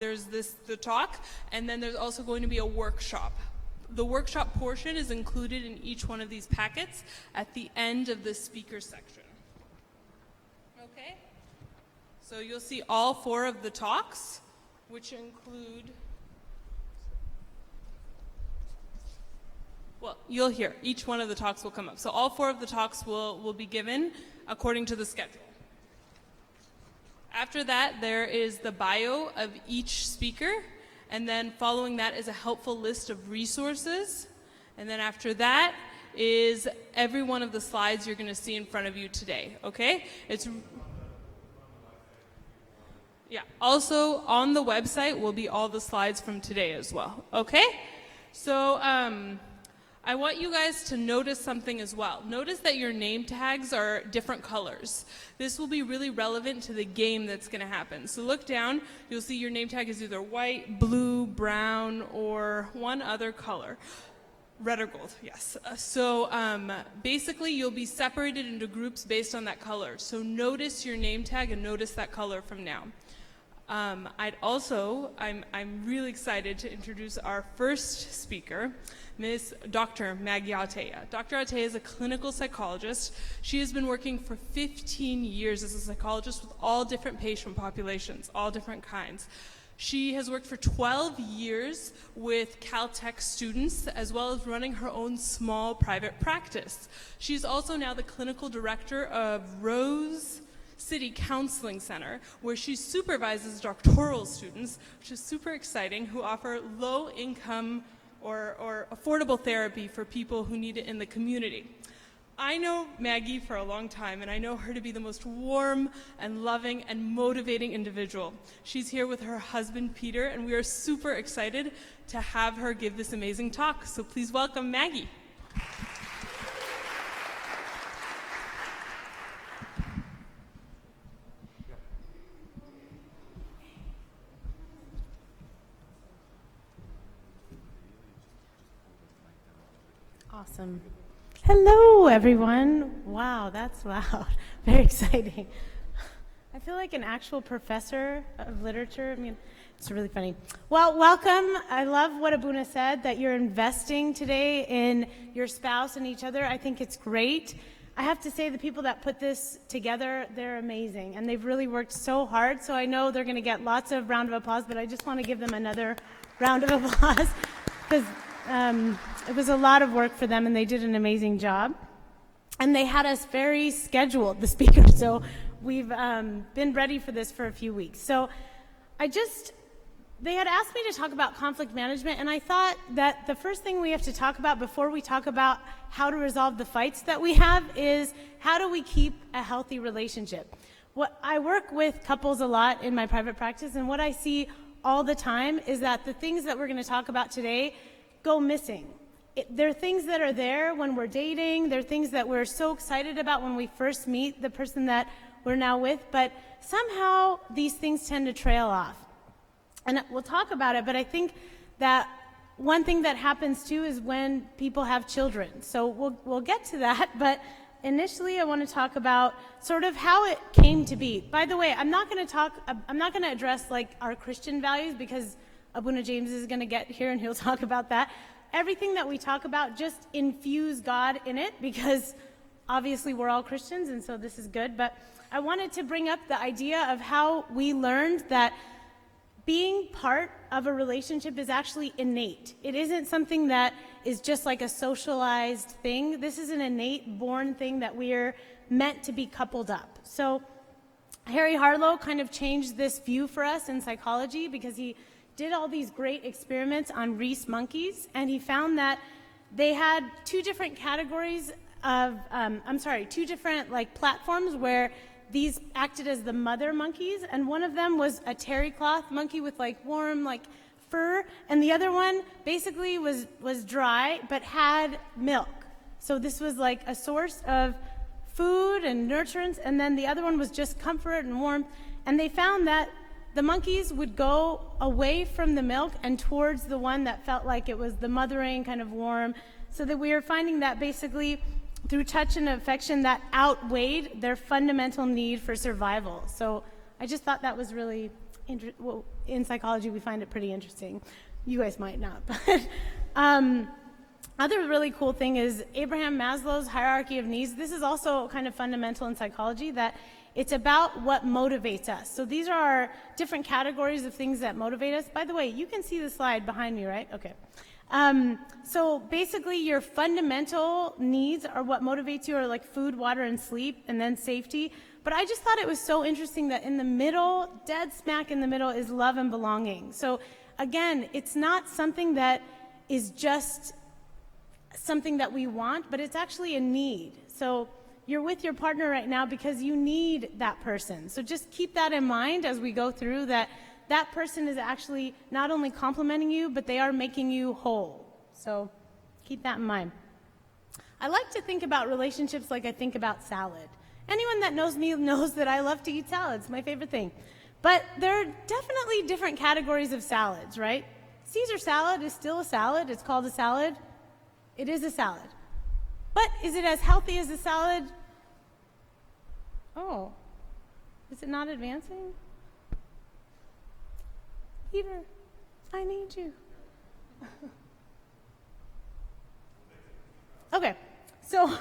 There's the talk, and then there's also going to be a workshop. The workshop portion is included in each one of these packets at the end of the speaker section. Okay? So you'll see all 4 of the talks, which include, well, you'll hear. Each one of the talks will come up. So all 4 of the talks will be given according to the schedule. After that, there is the bio of each speaker, and then following that is a helpful list of resources. And then after that is every one of the slides you're going to see in front of you today, okay? Yeah, also on the website will be all the slides from today as well, okay? So I want you guys to notice something as well. Notice that your name tags are different colors. This will be really relevant to the game that's going to happen. So look down, you'll see your name tag is either white, blue, brown, or one other color. Red or gold, yes. So basically you'll be separated into groups based on that color. So notice your name tag and notice that color from now. I'm really excited to introduce our first speaker, Ms. Dr. Maggie Atea. Dr. Atea is a clinical psychologist. She has been working for 15 years as a psychologist with all different patient populations, all different kinds. She has worked for 12 years with Caltech students, as well as running her own small private practice. She's also now the clinical director of Rose City Counseling Center, where she supervises doctoral students, which is super exciting, who offer low-income or affordable therapy for people who need it in the community. I know Maggie for a long time, and I know her to be the most warm and loving and motivating individual. She's here with her husband, Peter, and we are super excited to have her give this amazing talk. So please welcome Maggie. Awesome. Hello, everyone. Wow, that's loud. Very exciting. I feel like an actual professor of literature. I mean, it's really funny. Well, welcome. I love what Abuna said, that you're investing today in your spouse and each other. I think it's great. I have to say the people that put this together, they're amazing. And they've really worked so hard. So I know they're going to get lots of round of applause, but I just want to give them another round of applause because it was a lot of work for them, and they did an amazing job. And they had us very scheduled, the speakers, so we've been ready for this for a few weeks. So they had asked me to talk about conflict management, and I thought that the first thing we have to talk about before we talk about how to resolve the fights that we have is how do we keep a healthy relationship. I work with couples a lot in my private practice, and what I see all the time is that the things that we're going to talk about today go missing. There are things that are there when we're dating. There are things that we're so excited about when we first meet the person that we're now with, but somehow these things tend to trail off. And we'll talk about it, but I think that one thing that happens too is when people have children. So we'll get to that, but initially I want to talk about sort of how it came to be. By the way, I'm not going to address like our Christian values because Abuna James is going to get here and he'll talk about that. Everything that we talk about, just infuse God in it, because obviously we're all Christians, and so this is good. But I wanted to bring up the idea of how we learned that being part of a relationship is actually innate. It isn't something that is just like a socialized thing. This is an innate, born thing that we're meant to be coupled up. So Harry Harlow kind of changed this view for us in psychology because he did all these great experiments on rhesus monkeys, and he found that they had two different categories of, two different like platforms where these acted as the mother monkeys, and one of them was a terry cloth monkey with like warm like fur, and the other one basically was dry but had milk. So this was like a source of food and nurturance, and then the other one was just comfort and warmth, and they found that the monkeys would go away from the milk and towards the one that felt like it was the mothering, kind of warm, so that we were finding that basically through touch and affection that outweighed their fundamental need for survival. So I just thought that was really in psychology, we find it pretty interesting. You guys might not, but other really cool thing is Abraham Maslow's hierarchy of needs. This is also kind of fundamental in psychology, that it's about what motivates us. So these are our different categories of things that motivate us. By the way, you can see the slide behind me, right? Okay. So basically your fundamental needs are what motivates you, are like food, water, and sleep, and then safety. But I just thought it was so interesting that in the middle, dead smack in the middle, is love and belonging. So again, it's not something that is just something that we want, but it's actually a need. So you're with your partner right now because you need that person. So just keep that in mind as we go through, that that person is actually not only complimenting you, but they are making you whole. So keep that in mind. I like to think about relationships like I think about salad. Anyone that knows me knows that I love to eat salads, my favorite thing. But there are definitely different categories of salads, right? Caesar salad is still a salad. It's called a salad. It is a salad. But is it as healthy as a salad? Oh, is it not advancing? Peter, I need you. Okay, so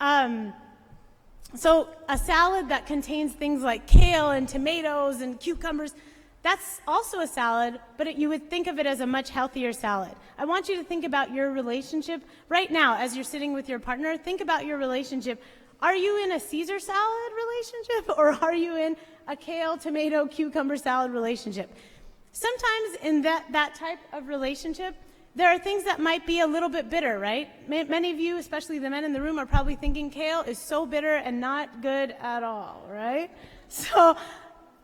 a salad that contains things like kale and tomatoes and cucumbers, that's also a salad, but you would think of it as a much healthier salad. I want you to think about your relationship right now as you're sitting with your partner. Think about your relationship. Are you in a Caesar salad relationship, or are you in a kale, tomato, cucumber salad relationship? Sometimes in that type of relationship, there are things that might be a little bit bitter, right? Many of you, especially the men in the room, are probably thinking kale is so bitter and not good at all, right? So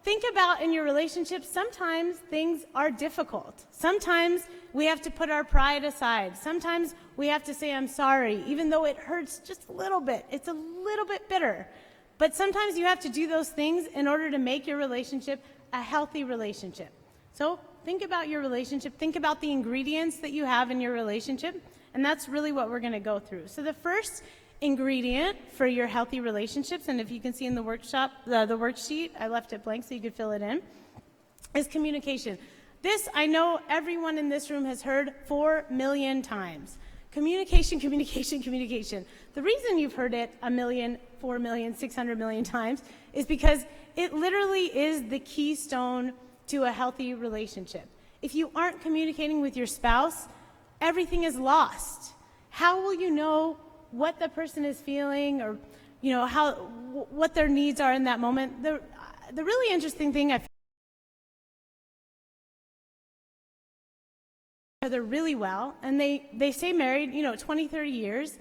think about in your relationship, sometimes things are difficult. Sometimes we have to put our pride aside. Sometimes we have to say, I'm sorry, even though it hurts just a little bit. It's a little bit bitter. But sometimes you have to do those things in order to make your relationship a healthy relationship. So think about your relationship. Think about the ingredients that you have in your relationship. And that's really what we're going to go through. So the first ingredient for your healthy relationships, and if you can see in the workshop, the worksheet, I left it blank so you could fill it in, is communication. This, I know everyone in this room has heard 4 million times. Communication, communication, communication. The reason you've heard it 1 million, 4 million, 600 million times is because it literally is the keystone to a healthy relationship. If you aren't communicating with your spouse, everything is lost. How will you know what the person is feeling, or what their needs are in that moment? The really interesting thing, I feel each other really well, and they stay married 20, 30 years.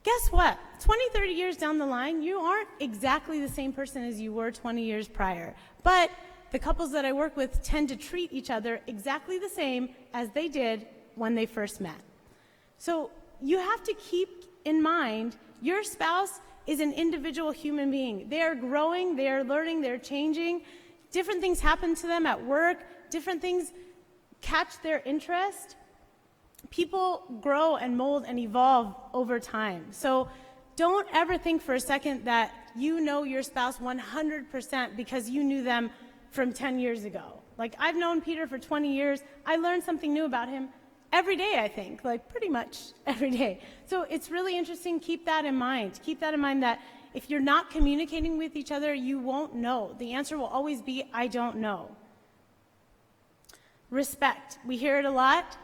Guess what? 20, 30 years down the line, you aren't exactly the same person as you were 20 years prior. But the couples that I work with tend to treat each other exactly the same as they did when they first met. So you have to keep in mind, your spouse is an individual human being. They are growing, they are learning, they're changing. Different things happen to them at work, different things catch their interest. People grow and mold and evolve over time. So don't ever think for a second that you know your spouse 100% because you knew them from 10 years ago. Like, I've known Peter for 20 years. I learned something new about him every day, I think, like pretty much every day. So it's really interesting. Keep that in mind. Keep that in mind, that if you're not communicating with each other, you won't know. The answer will always be, I don't know. Respect. We hear it a lot,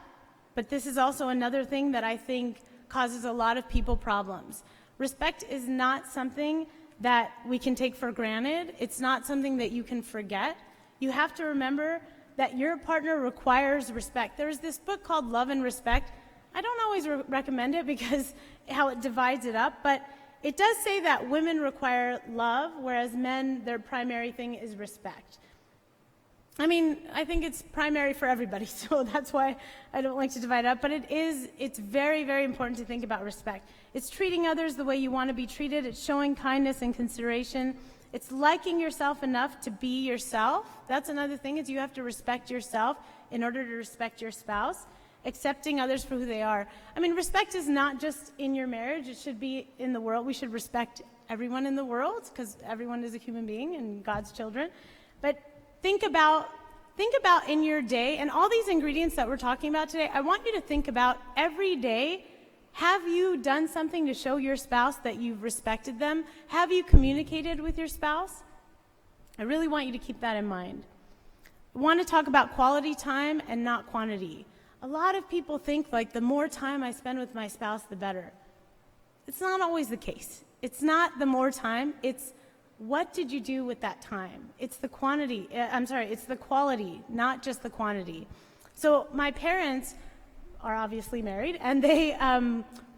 but this is also another thing that I think causes a lot of people problems. Respect is not something that we can take for granted. It's not something that you can forget. You have to remember that your partner requires respect. There's this book called Love and Respect. I don't always recommend it because how it divides it up, but it does say that women require love, whereas men, their primary thing is respect. I mean, I think it's primary for everybody, so that's why I don't like to divide it up, but it's very, very important to think about respect. It's treating others the way you want to be treated. It's showing kindness and consideration. It's liking yourself enough to be yourself. That's another thing, is you have to respect yourself in order to respect your spouse. Accepting others for who they are. I mean, respect is not just in your marriage. It should be in the world. We should respect everyone in the world because everyone is a human being and God's children. But think about think about in your day, and all these ingredients that we're talking about today, I want you to think about every day. Have you done something to show your spouse that you've respected them? Have you communicated with your spouse? I really want you to keep that in mind. I want to talk about quality time and not quantity. A lot of people think like the more time I spend with my spouse, the better. It's not always the case. It's not the more time, it's what did you do with that time? It's the quantity, it's the quality, not just the quantity. So my parents are obviously married, and they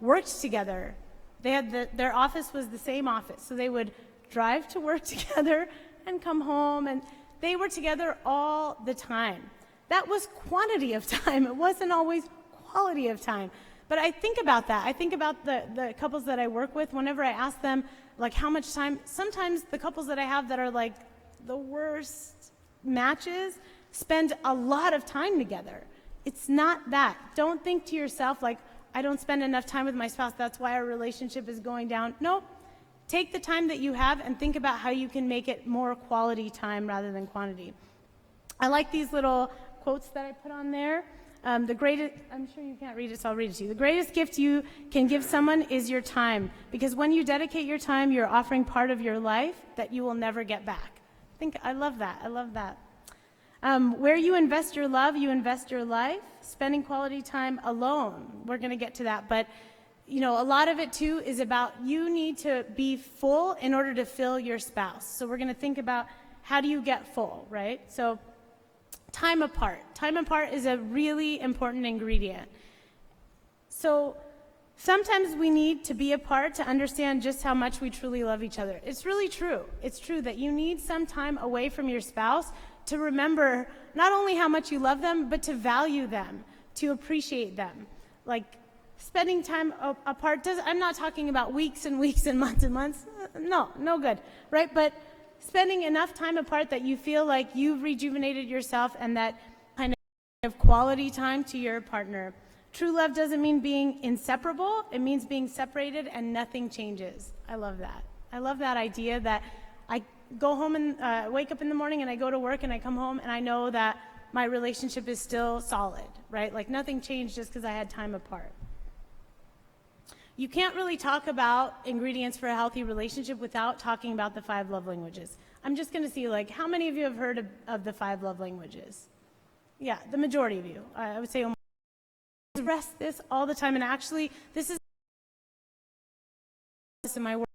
worked together. They had their office was the same office, so they would drive to work together and come home, and they were together all the time. That was quantity of time. It wasn't always quality of time. But I think about that. I think about the couples that I work with. Whenever I ask them, like, how much time, sometimes the couples that I have that are like the worst matches spend a lot of time together. It's not that. Don't think to yourself, like, I don't spend enough time with my spouse, that's why our relationship is going down. Nope. Take the time that you have and think about how you can make it more quality time rather than quantity. I like these little quotes that I put on there. I'm sure you can't read it, so I'll read it to you. The greatest gift you can give someone is your time, because when you dedicate your time, you're offering part of your life that you will never get back. I love that. I love that. Where you invest your love, you invest your life. Spending quality time alone, we're going to get to that. But, a lot of it, too, is about you need to be full in order to fill your spouse. So we're going to think about how do you get full, right? So time apart. Time apart is a really important ingredient. So sometimes we need to be apart to understand just how much we truly love each other. It's really true. It's true that you need some time away from your spouse to remember not only how much you love them, but to value them, to appreciate them. Like spending time apart, I'm not talking about weeks and weeks and months. No good, right? But spending enough time apart that you feel like you've rejuvenated yourself and that kind of quality time to your partner. True love doesn't mean being inseparable. It means being separated and nothing changes. I love that. I love that idea that I go home and wake up in the morning and I go to work and I come home and I know that my relationship is still solid, right? Like nothing changed just because I had time apart. You can't really talk about ingredients for a healthy relationship without talking about the 5 love languages. I'm just going to see, like, how many of you have heard of the 5 love languages? Yeah, the majority of you. I would say almost. I stress this all the time, and actually, this is in my work.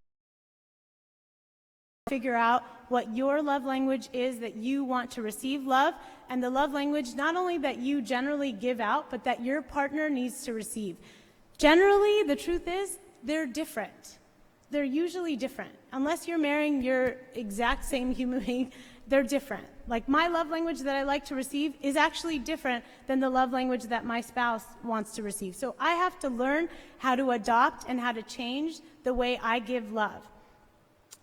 Figure out what your love language is that you want to receive love, and the love language not only that you generally give out, but that your partner needs to receive. Generally, the truth is, they're different. They're usually different. Unless you're marrying your exact same human being, they're different. Like my love language that I like to receive is actually different than the love language that my spouse wants to receive. So I have to learn how to adopt and how to change the way I give love.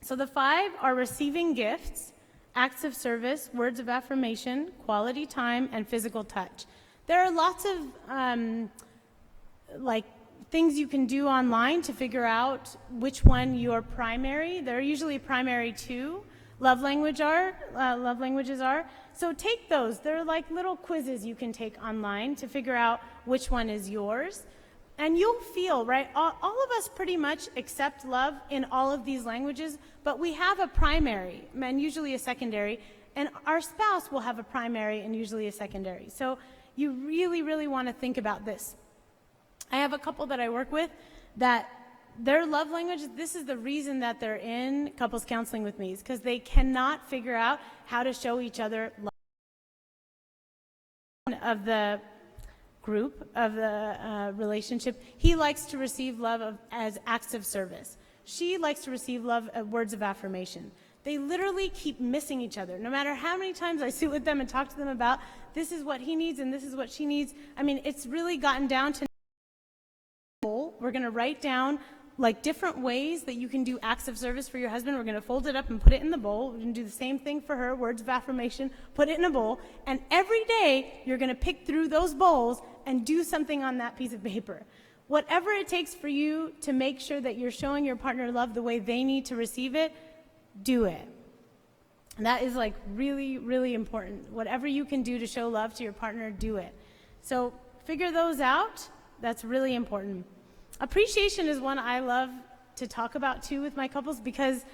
So the 5 are receiving gifts, acts of service, words of affirmation, quality time, and physical touch. There are lots of things you can do online to figure out which one your primary. They're usually primary 2. Love languages are. So take those. They're like little quizzes you can take online to figure out which one is yours. And you'll feel, right, all of us pretty much accept love in all of these languages, but we have a primary and usually a secondary, and our spouse will have a primary and usually a secondary. So you really, really want to think about this. I have a couple that I work with that their love language, this is the reason that they're in couples counseling with me, is because they cannot figure out how to show each other love. Of the group, of the relationship, he likes to receive love as acts of service. She likes to receive love as words of affirmation. They literally keep missing each other. No matter how many times I sit with them and talk to them about this is what he needs and this is what she needs. I mean, it's really gotten down to we're going to write down like different ways that you can do acts of service for your husband. We're going to fold it up and put it in the bowl. We're going to do the same thing for her, words of affirmation, put it in a bowl. And every day you're going to pick through those bowls and do something on that piece of paper. Whatever it takes for you to make sure that you're showing your partner love the way they need to receive it, do it. And that is like really, really important. Whatever you can do to show love to your partner, do it. So figure those out. That's really important. Appreciation is one I love to talk about too with my couples, because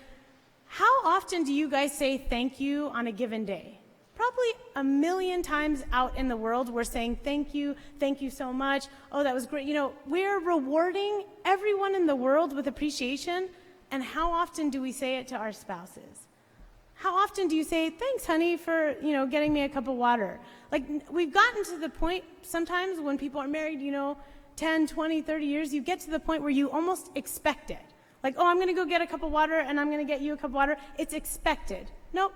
how often do you guys say thank you on a given day? Probably a million times out in the world, we're saying thank you so much, oh, that was great. You know, we're rewarding everyone in the world with appreciation, and how often do we say it to our spouses? How often do you say, thanks, honey, for, getting me a cup of water? Like, we've gotten to the point sometimes when people are married, 10, 20, 30 years, you get to the point where you almost expect it. Like, oh, I'm going to go get a cup of water, and I'm going to get you a cup of water. It's expected. Nope.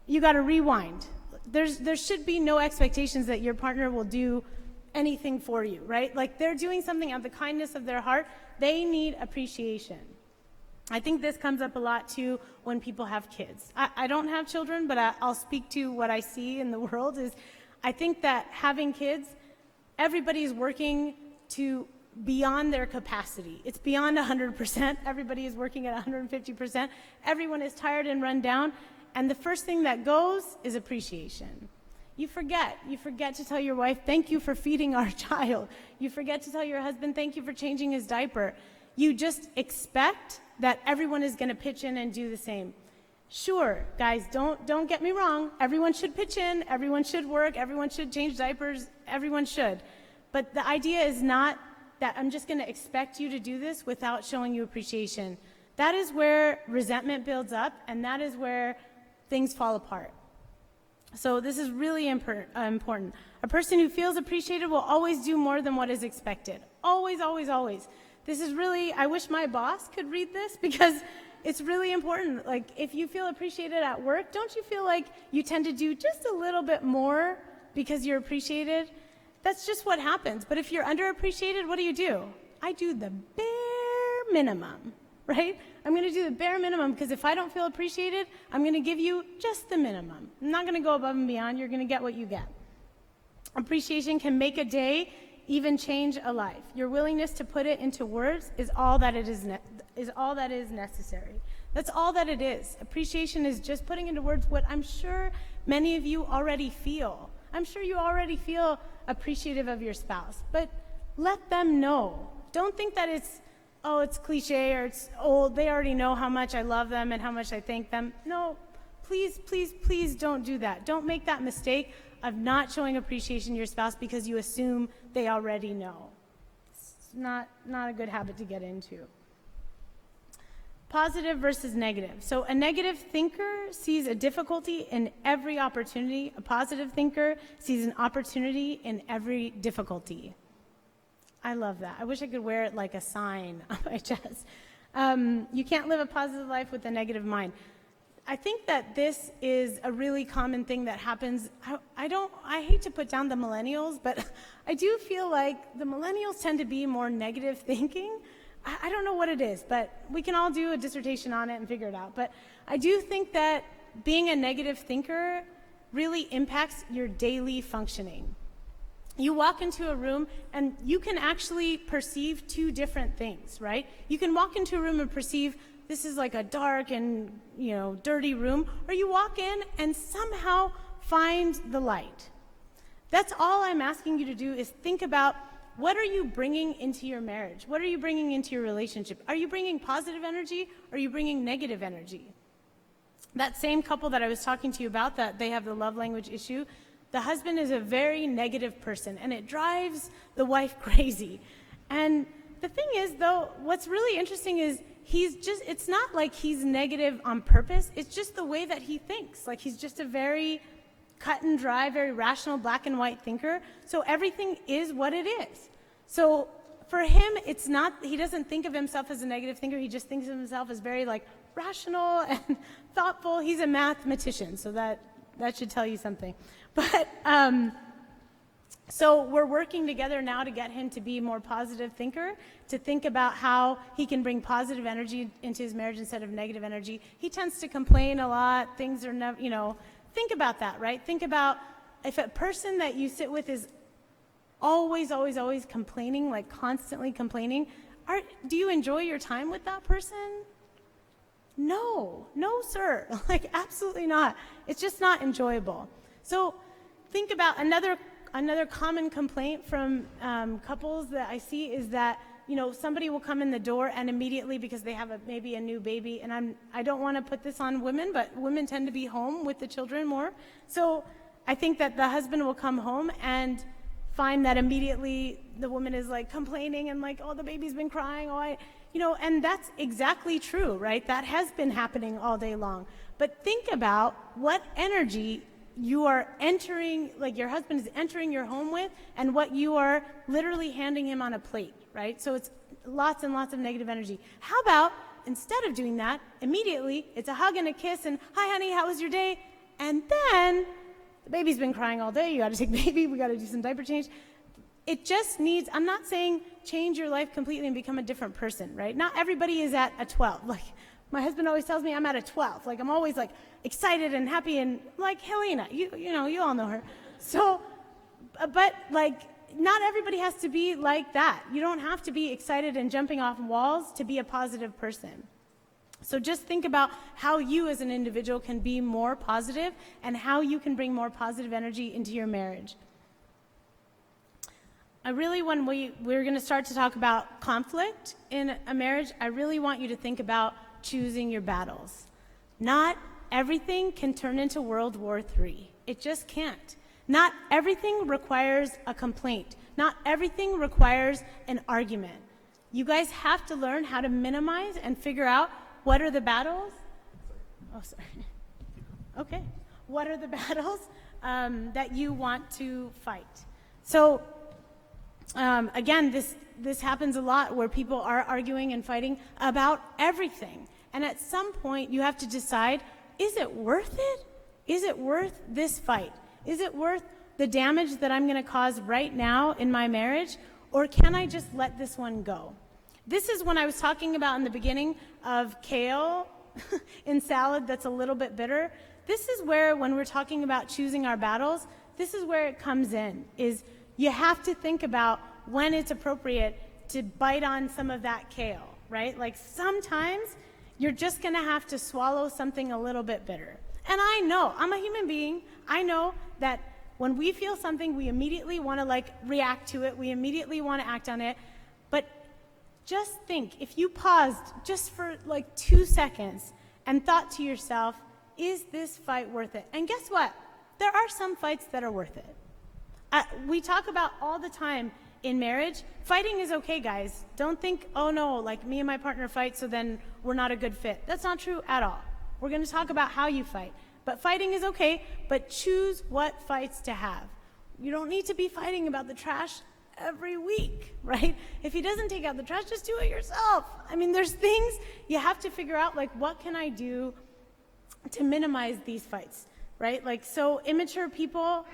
You got to rewind. There should be no expectations that your partner will do anything for you, right? Like, they're doing something out of the kindness of their heart. They need appreciation. I think this comes up a lot too when people have kids. I don't have children, but I'll speak to what I see in the world. Is I think that having kids, everybody's working to beyond their capacity. It's beyond 100%. Everybody is working at 150%. Everyone is tired and run down. And the first thing that goes is appreciation. You forget to tell your wife, thank you for feeding our child. You forget to tell your husband, thank you for changing his diaper. You just expect that everyone is going to pitch in and do the same. Sure, guys, don't get me wrong. Everyone should pitch in, everyone should work, everyone should change diapers, everyone should. But the idea is not that I'm just going to expect you to do this without showing you appreciation. That is where resentment builds up, and that is where things fall apart. So this is really important. A person who feels appreciated will always do more than what is expected. Always, always, always. This is really, I wish my boss could read this, because it's really important. Like, if you feel appreciated at work, don't you feel like you tend to do just a little bit more because you're appreciated? That's just what happens. But if you're underappreciated, what do? I do the bare minimum, right? I'm going to do the bare minimum, because if I don't feel appreciated, I'm going to give you just the minimum. I'm not going to go above and beyond. You're going to get what you get. Appreciation can make a day, even change a life. Your willingness to put it into words is all that is necessary. That's all that it is. Appreciation is just putting into words what I'm sure many of you already feel. I'm sure you already feel appreciative of your spouse, but let them know. Don't think that it's cliche or it's old. They already know how much I love them and how much I thank them. No, please, please, please don't do that. Don't make that mistake of not showing appreciation to your spouse because you assume they already know. It's not a good habit to get into. Positive versus negative. So a negative thinker sees a difficulty in every opportunity. A positive thinker sees an opportunity in every difficulty. I love that. I wish I could wear it like a sign on my chest. You can't live a positive life with a negative mind. I think that this is a really common thing that happens. I hate to put down the millennials, but I do feel like the millennials tend to be more negative thinking. I don't know what it is, but we can all do a dissertation on it and figure it out. But I do think that being a negative thinker really impacts your daily functioning. You walk into a room and you can actually perceive two different things, right? You can walk into a room and perceive this is like a dark and, dirty room, or you walk in and somehow find the light. That's all I'm asking you to do, is think about, what are you bringing into your marriage? What are you bringing into your relationship? Are you bringing positive energy, or are you bringing negative energy? That same couple that I was talking to you about, that they have the love language issue, the husband is a very negative person, and it drives the wife crazy. And the thing is, though, what's really interesting is it's not like he's negative on purpose, it's just the way that he thinks. Like, he's just a very cut and dry, very rational, black and white thinker. So everything is what it is. So for him, it's not, he doesn't think of himself as a negative thinker, he just thinks of himself as very rational and thoughtful. He's a mathematician, so that should tell you something. But so we're working together now to get him to be a more positive thinker, to think about how he can bring positive energy into his marriage instead of negative energy. He tends to complain a lot. Things are never, think about that, right? Think about if a person that you sit with is always, always, always complaining, constantly complaining, do you enjoy your time with that person? No, no, sir. Like, absolutely not. It's just not enjoyable. So think about another common complaint from couples that I see is that, somebody will come in the door and immediately, because they have maybe a new baby, and I don't want to put this on women, but women tend to be home with the children more. So I think that the husband will come home and find that immediately the woman is like complaining and like, oh, the baby's been crying, and that's exactly true, right? That has been happening all day long. But think about what energy you are entering, like your husband is entering your home with, and what you are literally handing him on a plate, right? So it's lots and lots of negative energy. How about, instead of doing that, immediately it's a hug and a kiss and, hi honey, how was your day? And then, the baby's been crying all day, you gotta take baby, we gotta do some diaper change. It just needs, I'm not saying change your life completely and become a different person, right? Not everybody is at a 12. Like, my husband always tells me I'm at a 12. Like, I'm always like excited and happy, and like Helena, you all know her. So, but like, not everybody has to be like that. You don't have to be excited and jumping off walls to be a positive person. So just think about how you as an individual can be more positive and how you can bring more positive energy into your marriage. When we're going to start to talk about conflict in a marriage, I really want you to think about choosing your battles. Not everything can turn into World War III. It just can't. Not everything requires a complaint. Not everything requires an argument. You guys have to learn how to minimize and figure out what are the battles. Oh, sorry. Okay. What are the battles that you want to fight? So, again, this happens a lot where people are arguing and fighting about everything. And at some point, you have to decide, is it worth it? Is it worth this fight? Is it worth the damage that I'm going to cause right now in my marriage? Or can I just let this one go? This is when I was talking about in the beginning of kale in salad that's a little bit bitter. This is where, when we're talking about choosing our battles, this is where it comes in, is you have to think about when it's appropriate to bite on some of that kale, right? Like, sometimes you're just going to have to swallow something a little bit bitter. And I know, I'm a human being. I know that when we feel something, we immediately want to react to it. We immediately want to act on it. But just think, if you paused just for 2 seconds and thought to yourself, is this fight worth it? And guess what? There are some fights that are worth it. We talk about all the time in marriage, fighting is okay, guys. Don't think, oh no, me and my partner fight, so then we're not a good fit. That's not true at all. We're going to talk about how you fight. But fighting is okay, but choose what fights to have. You don't need to be fighting about the trash every week, right? If he doesn't take out the trash, just do it yourself. I mean, there's things you have to figure out, what can I do to minimize these fights, right? So immature people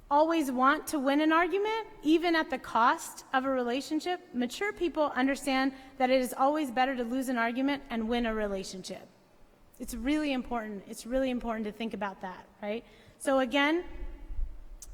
always want to win an argument, even at the cost of a relationship. Mature people understand that it is always better to lose an argument and win a relationship. It's really important. It's really important to think about that, right? So again,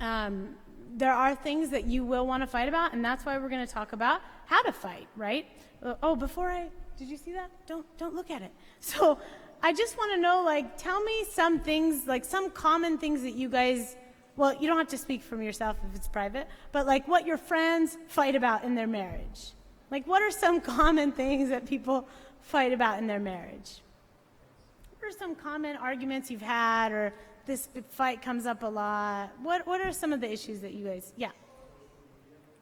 there are things that you will want to fight about, and that's why we're going to talk about how to fight, right? Did you see that? Don't look at it. So I just want to know, tell me some things, some common things that you guys, well, you don't have to speak from yourself if it's private, but what your friends fight about in their marriage. What are some common things that people fight about in their marriage? What are some common arguments you've had, or this fight comes up a lot? What are some of the issues that you guys, yeah?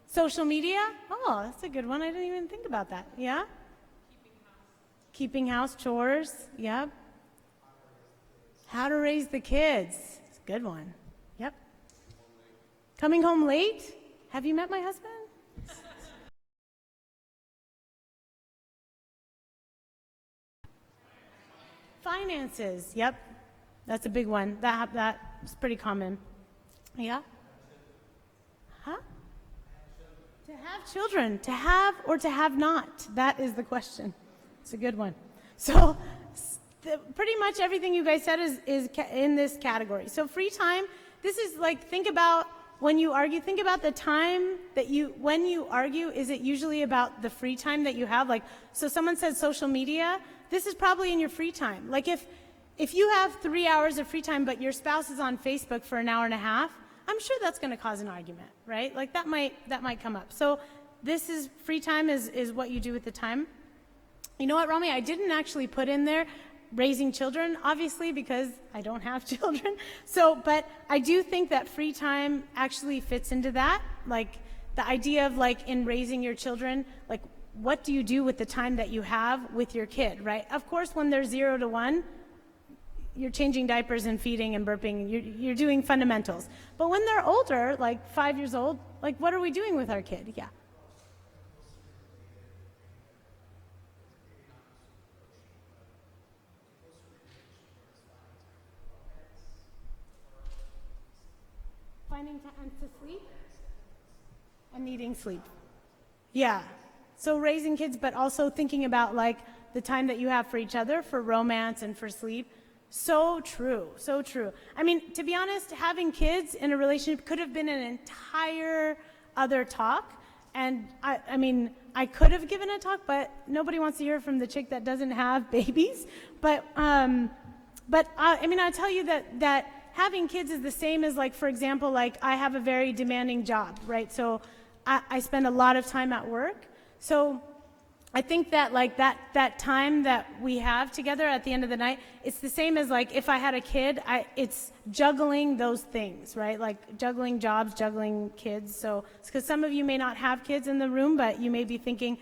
Social media? Oh, that's a good one. I didn't even think about that. Yeah? Keeping house chores. Yep. How to raise the kids. It's a good one. Yep. Coming home late? Have you met my husband? Finances. Yep. That's a big one. That's pretty common. Yeah? Huh? To have children. To have or to have not. That is the question. It's a good one. So pretty much everything you guys said is in this category. So free time, this is think about when you argue, think about the time that when you argue, is it usually about the free time that you have? So someone says social media, this is probably in your free time. Like if you have 3 hours of free time, but your spouse is on Facebook for an hour and a half, I'm sure that's going to cause an argument, right? Like that might come up. So this is free time is what you do with the time. You know what, Rami? I didn't actually put in there raising children, obviously, because I don't have children. So, but I do think that free time actually fits into that. Like the idea of like in raising your children, like what do you do with the time that you have with your kid, right? Of course, when they're 0 to 1, you're changing diapers and feeding and burping. You're doing fundamentals. But when they're older, like 5 years old, like what are we doing with our kid? Yeah. Finding time to sleep and needing sleep. Yeah. So raising kids, but also thinking about like the time that you have for each other, for romance and for sleep. So true, so true. I mean, to be honest, having kids in a relationship could have been an entire other talk. And I mean, I could have given a talk, but nobody wants to hear from the chick that doesn't have babies. But I mean, I tell you that having kids is the same as, like, for example, like I have a very demanding job, right? So I spend a lot of time at work. So I think that like that time that we have together at the end of the night, it's the same as like if I had a kid, it's juggling those things, right? Like juggling jobs, juggling kids. So it's because some of you may not have kids in the room, but you may be thinking,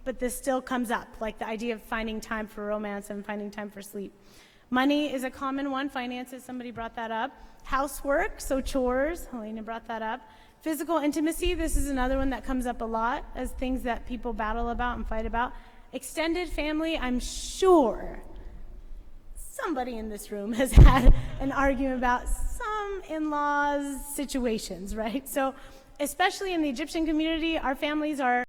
but this still comes up, like the idea of finding time for romance and finding time for sleep. Money is a common one. Finances, somebody brought that up. Housework, so chores, Helena brought that up. Physical intimacy, this is another one that comes up a lot as things that people battle about and fight about. Extended family, I'm sure somebody in this room has had an argument about some in-laws situations, right? So especially in the Egyptian community, our families are,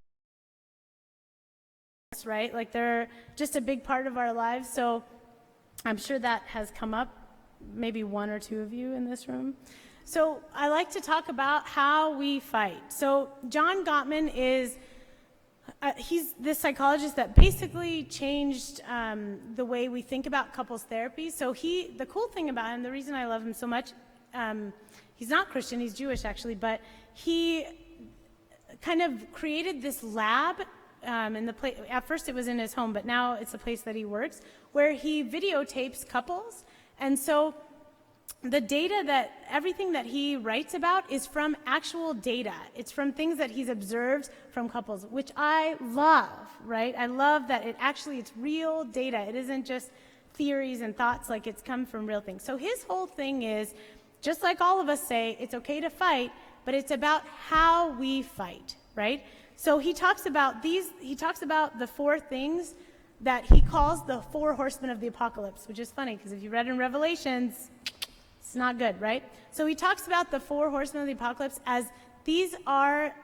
right? Like they're just a big part of our lives. So I'm sure that has come up, maybe one or two of you in this room. So I like to talk about how we fight. So John Gottman is, he's this psychologist that basically changed the way we think about couples therapy. So the cool thing about him, the reason I love him so much, he's not Christian, he's Jewish actually, but he kind of created this lab in the place. At first it was in his home, but now it's a place that he works, where he videotapes couples. And so the data everything that he writes about is from actual data. It's from things that he's observed from couples, which I love, right? I love that it's real data. It isn't just theories and thoughts, like it's come from real things. So his whole thing is, just like all of us say, it's okay to fight, but it's about how we fight, right? So he talks about the 4 things that he calls the 4 horsemen of the apocalypse, which is funny because if you read in Revelations, it's not good, right? So he talks about the 4 horsemen of the apocalypse as these are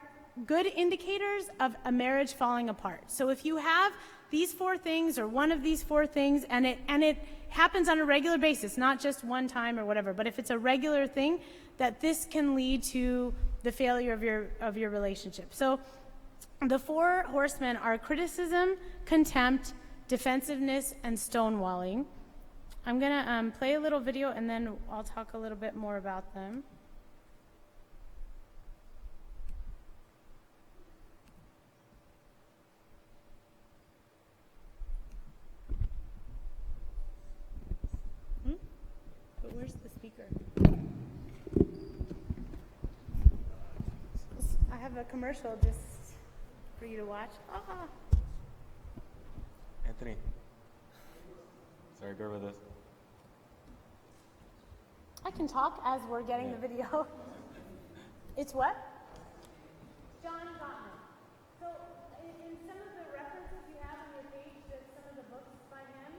good indicators of a marriage falling apart. So if you have these 4 things or one of these 4 things and it happens on a regular basis, not just one time or whatever, but if it's a regular thing, that this can lead to the failure of your relationship. So the 4 horsemen are criticism, contempt, defensiveness, and stonewalling. I'm going to play a little video and then I'll talk a little bit more about them. But where's the speaker? I have a commercial just for you to watch. Anthony. Sorry, bear with us. I can talk as we're getting the video. It's what? John Gottman. So in some of the references you have on your page, some of the books by him,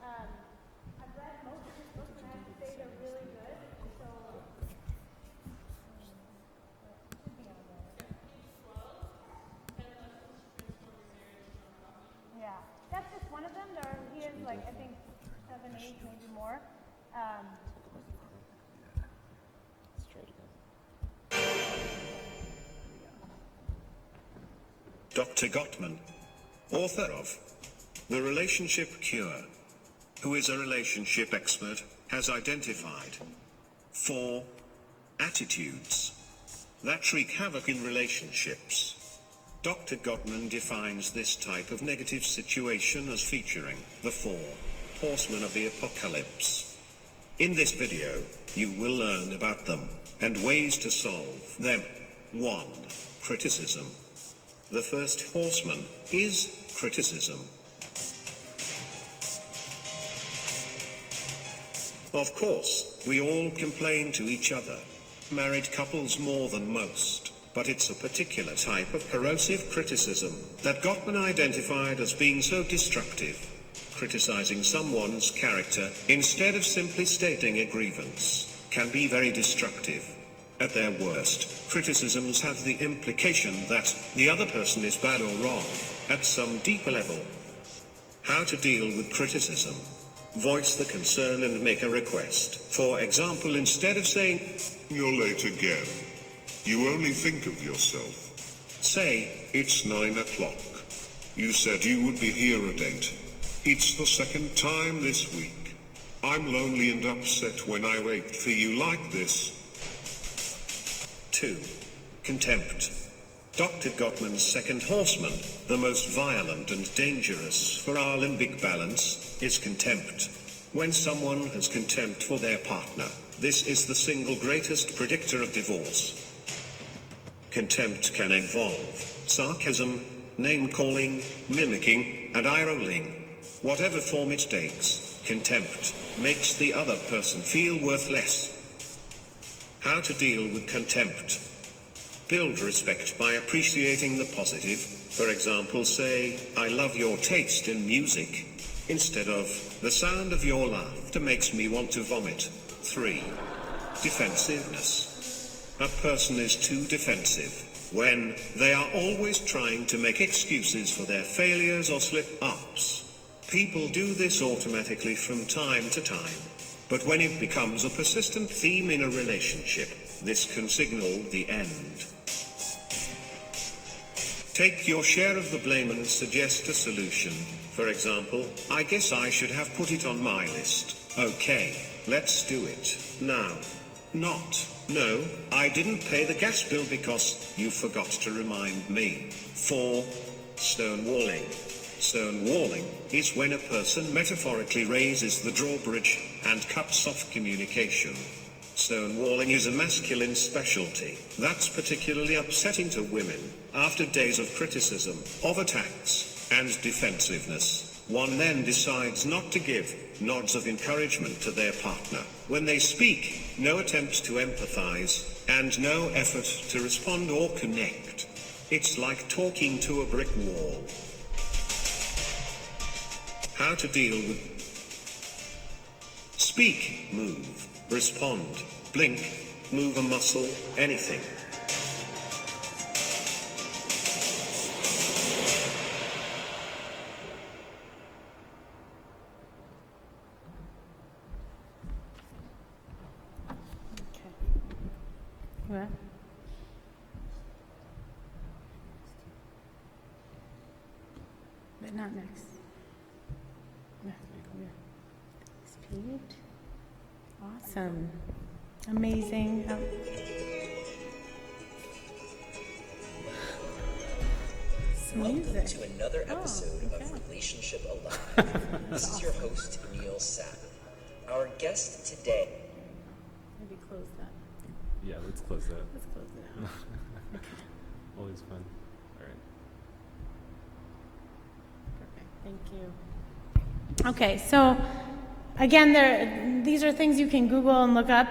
I've read most of his books and I have to say they're really good. So should be on there. Yeah, that's just one of them. He has like I think 7, 8, maybe more. Dr. Gottman, author of The relationship cure, who is a relationship expert, has identified 4 attitudes that wreak havoc in relationships. Dr. Gottman defines this type of negative situation as featuring the 4 horsemen of the apocalypse. In this video, you will learn about them and ways to solve them. 1. Criticism. The first horseman is criticism. Of course, we all complain to each other. Married couples more than most, but it's a particular type of corrosive criticism that Gottman identified as being so destructive. Criticizing someone's character instead of simply stating a grievance can be very destructive. At their worst, criticisms have the implication that the other person is bad or wrong at some deeper level. How to deal with criticism. Voice the concern and make a request. For example, instead of saying, "You're late again. You only think of yourself." Say, "It's 9 o'clock. You said you would be here at 8. It's the second time this week. I'm lonely and upset when I wait for you like this." 2. Contempt. Dr. Gottman's second horseman, the most violent and dangerous for our limbic balance, is contempt. When someone has contempt for their partner, this is the single greatest predictor of divorce. Contempt can involve sarcasm, name-calling, mimicking, and eye-rolling. Whatever form it takes, contempt makes the other person feel worthless. How to deal with contempt. Build respect by appreciating the positive. For example, say, "I love your taste in music," instead of, "The sound of your laughter makes me want to vomit." 3. Defensiveness. A person is too defensive when they are always trying to make excuses for their failures or slip-ups. People do this automatically from time to time. But when it becomes a persistent theme in a relationship, this can signal the end. Take your share of the blame and suggest a solution. For example, "I guess I should have put it on my list." "Okay, let's do it now." Not, "No, I didn't pay the gas bill because you forgot to remind me." 4. Stonewalling. Stonewalling is when a person metaphorically raises the drawbridge and cuts off communication. Stonewalling is a masculine specialty that's particularly upsetting to women. After days of criticism, of attacks, and defensiveness, one then decides not to give nods of encouragement to their partner. When they speak, no attempt to empathize, and no effort to respond or connect. It's like talking to a brick wall. How to deal with. Speak, move, respond, blink, move a muscle, anything. What? But not next. No, yeah. This page. Awesome. Amazing. Some Welcome music. to another episode okay. of Relationship Alive. This is your host, Neil Sapp. Our guest today. Maybe close that. Yeah, let's close that. Let's close it out. Okay. Always fun. All right. Perfect. Thank you. Okay, so again, these are things you can Google and look up.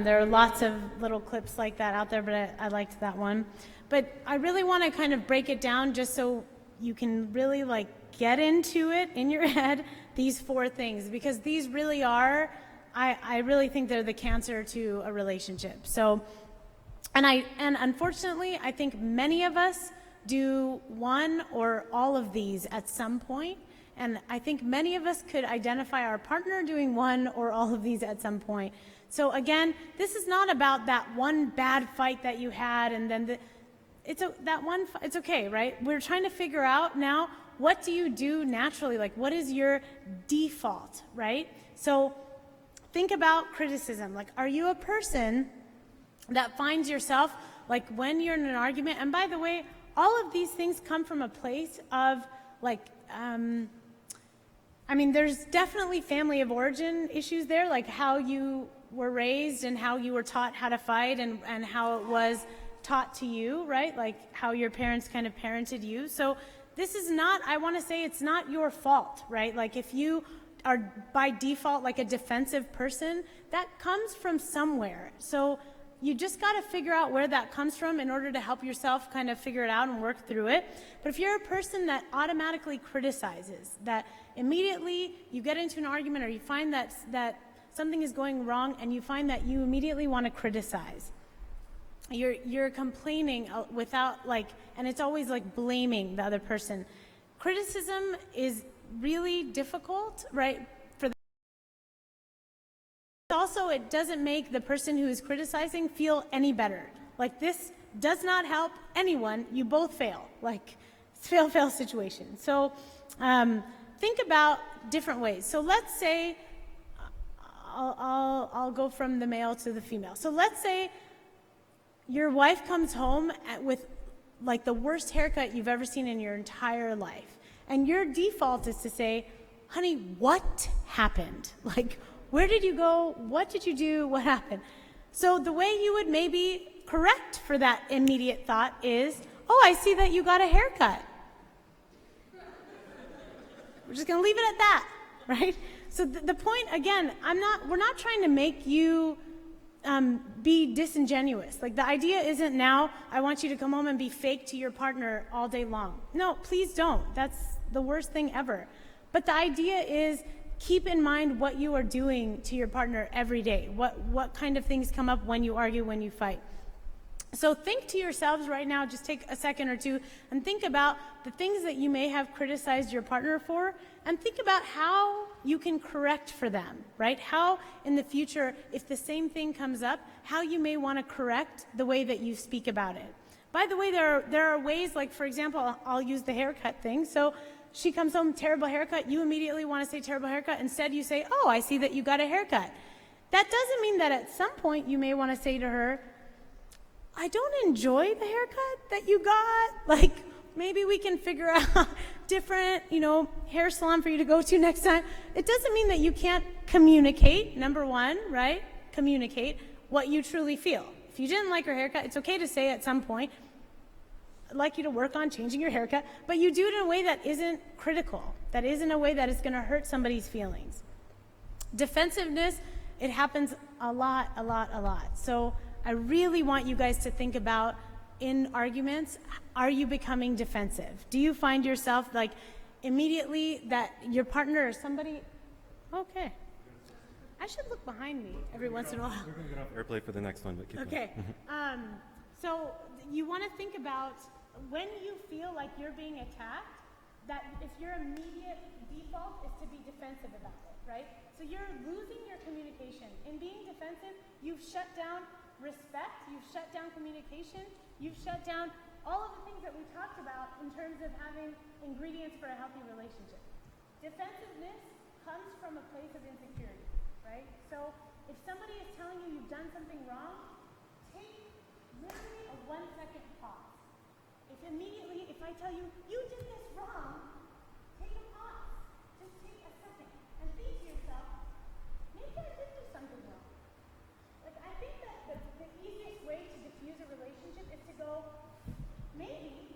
There are lots of little clips like that out there, but I liked that one. But I really want to kind of break it down just so you can really like get into it in your head, these 4 things, because these really are, I really think they're the cancer to a relationship. So, and unfortunately, I think many of us do one or all of these at some point. And I think many of us could identify our partner doing one or all of these at some point. So again, this is not about that one bad fight that you had and then it's okay, right? We're trying to figure out now what do you do naturally? Like, what is your default, right? So think about criticism. Like, are you a person that finds yourself, like, when you're in an argument, and by the way, all of these things come from a place of, like, I mean, there's definitely family of origin issues there, like how you were raised and how you were taught how to fight and how it was taught to you, right? Like how your parents kind of parented you. So this is not, I want to say it's not your fault, right? Like if you are by default like a defensive person, that comes from somewhere. So you just got to figure out where that comes from in order to help yourself kind of figure it out and work through it. But if you're a person that automatically criticizes, that immediately you get into an argument or you find that something is going wrong and you find that you immediately want to criticize, you're complaining without like, and it's always like blaming the other person. Criticism is really difficult, right? Also, it doesn't make the person who is criticizing feel any better. Like this does not help anyone. You both fail. Like it's fail-fail situation. So think about different ways. So let's say I'll go from the male to the female. So let's say your wife comes home with like the worst haircut you've ever seen in your entire life, and your default is to say, "Honey, what happened? Like, where did you go? What did you do? What happened?" So the way you would maybe correct for that immediate thought is, "Oh, I see that you got a haircut." We're just going to leave it at that, right? So the point, again, we're not trying to make you be disingenuous. Like the idea isn't now, I want you to come home and be fake to your partner all day long. No, please don't. That's the worst thing ever. But the idea is, keep in mind what you are doing to your partner every day. What kind of things come up when you argue, when you fight. So think to yourselves right now, just take a second or two and think about the things that you may have criticized your partner for, and think about how you can correct for them, right? How in the future, if the same thing comes up, how you may want to correct the way that you speak about it. By the way, there are ways, like for example, I'll use the haircut thing. So she comes home, terrible haircut, you immediately want to say terrible haircut. Instead you say, "Oh, I see that you got a haircut." That doesn't mean that at some point you may want to say to her, "I don't enjoy the haircut that you got. Like, maybe we can figure out different, hair salon for you to go to next time." It doesn't mean that you can't communicate, number one, right? Communicate what you truly feel. If you didn't like her haircut, it's okay to say at some point, "I'd like you to work on changing your haircut," but you do it in a way that isn't critical, that isn't a way that is going to hurt somebody's feelings. Defensiveness, it happens a lot. So I really want you guys to think about, in arguments, are you becoming defensive? Do you find yourself like immediately that your partner or somebody, okay. I should look behind me every once in a while. We're going to get off airplay for the next one, but keep Okay. going. So you want to think about when you feel like you're being attacked, that if your immediate default is to be defensive about it, right? So you're losing your communication. In being defensive, you've shut down respect, you've shut down communication, you've shut down all of the things that we talked about in terms of having ingredients for a healthy relationship. Defensiveness comes from a place of insecurity, right? So if somebody is telling you you've done something wrong, take literally a 1-second pause. If I tell you, "You did this wrong," take a pause. Just take a second and think to yourself, maybe I did do something wrong. Like, I think that the easiest way to diffuse a relationship is to go, maybe,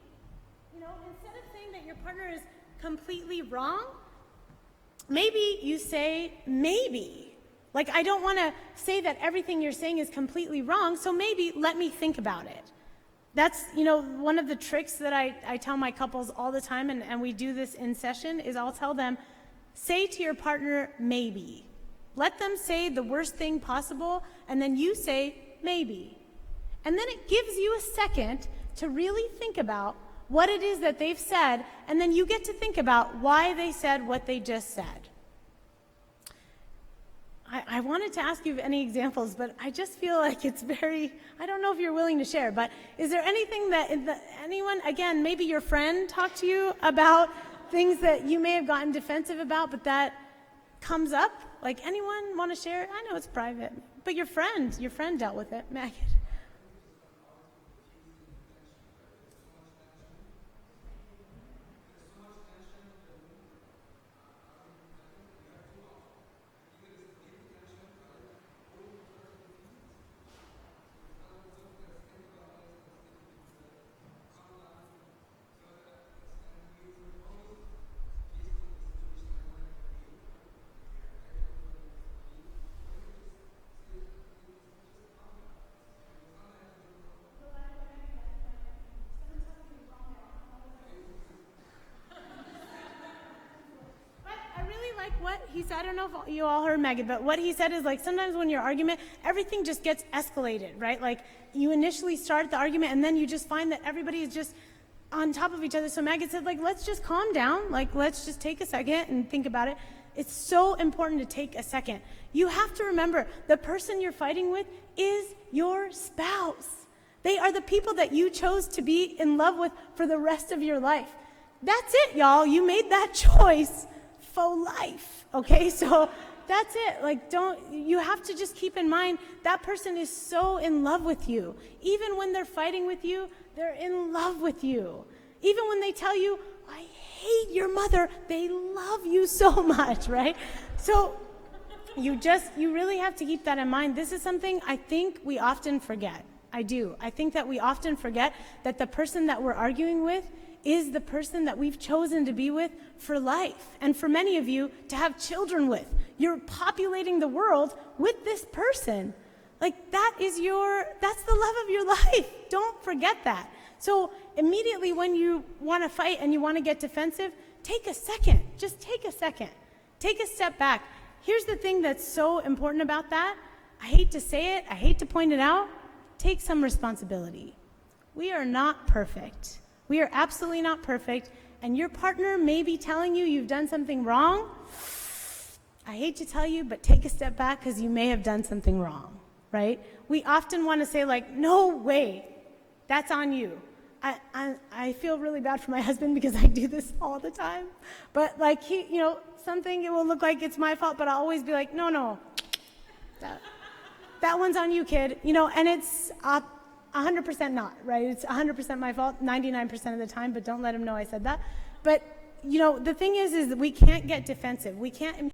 instead of saying that your partner is completely wrong, maybe you say, maybe. Like, I don't want to say that everything you're saying is completely wrong, so maybe let me think about it. That's, one of the tricks that I tell my couples all the time, and we do this in session, is I'll tell them, say to your partner, maybe. Let them say the worst thing possible, and then you say, maybe. And then it gives you a second to really think about what it is that they've said, and then you get to think about why they said what they just said. I wanted to ask you any examples, but I just feel like it's I don't know if you're willing to share, but is there anything that anyone, again, maybe your friend talked to you about things that you may have gotten defensive about, but that comes up? Like, anyone want to share? I know it's private, but your friend dealt with it, Maggot. I really like what he said. I don't know if you all heard Megan, but what he said is like sometimes when your argument, everything just gets escalated, right? Like you initially start the argument and then you just find that everybody is just on top of each other. So Megan said, like, let's just calm down. Like, let's just take a second and think about it. It's so important to take a second. You have to remember the person you're fighting with is your spouse. They are the people that you chose to be in love with for the rest of your life. That's it, y'all. You made that choice for life, okay? So that's it. Like, you have to just keep in mind that person is so in love with you. Even when they're fighting with you, they're in love with you. Even when they tell you, I hate your mother, they love you so much, right? So you really have to keep that in mind. This is something I think we often forget. I do. I think that we often forget that the person that we're arguing with is the person that we've chosen to be with for life. And for many of you, to have children with. You're populating the world with this person. Like, that's the love of your life. Don't forget that. So immediately when you want to fight and you want to get defensive, take a second. Just take a second. Take a step back. Here's the thing that's so important about that. I hate to say it. I hate to point it out. Take some responsibility. We are not perfect. We are absolutely not perfect. And your partner may be telling you you've done something wrong. I hate to tell you, but take a step back because you may have done something wrong, right? We often want to say like, no way, that's on you. I feel really bad for my husband because I do this all the time. But like something, it will look like it's my fault, but I'll always be like, no, that one's on you, kid. And it's 100% not, right? It's 100% my fault 99% of the time, but don't let him know I said that. But, the thing is that we can't get defensive. We can't...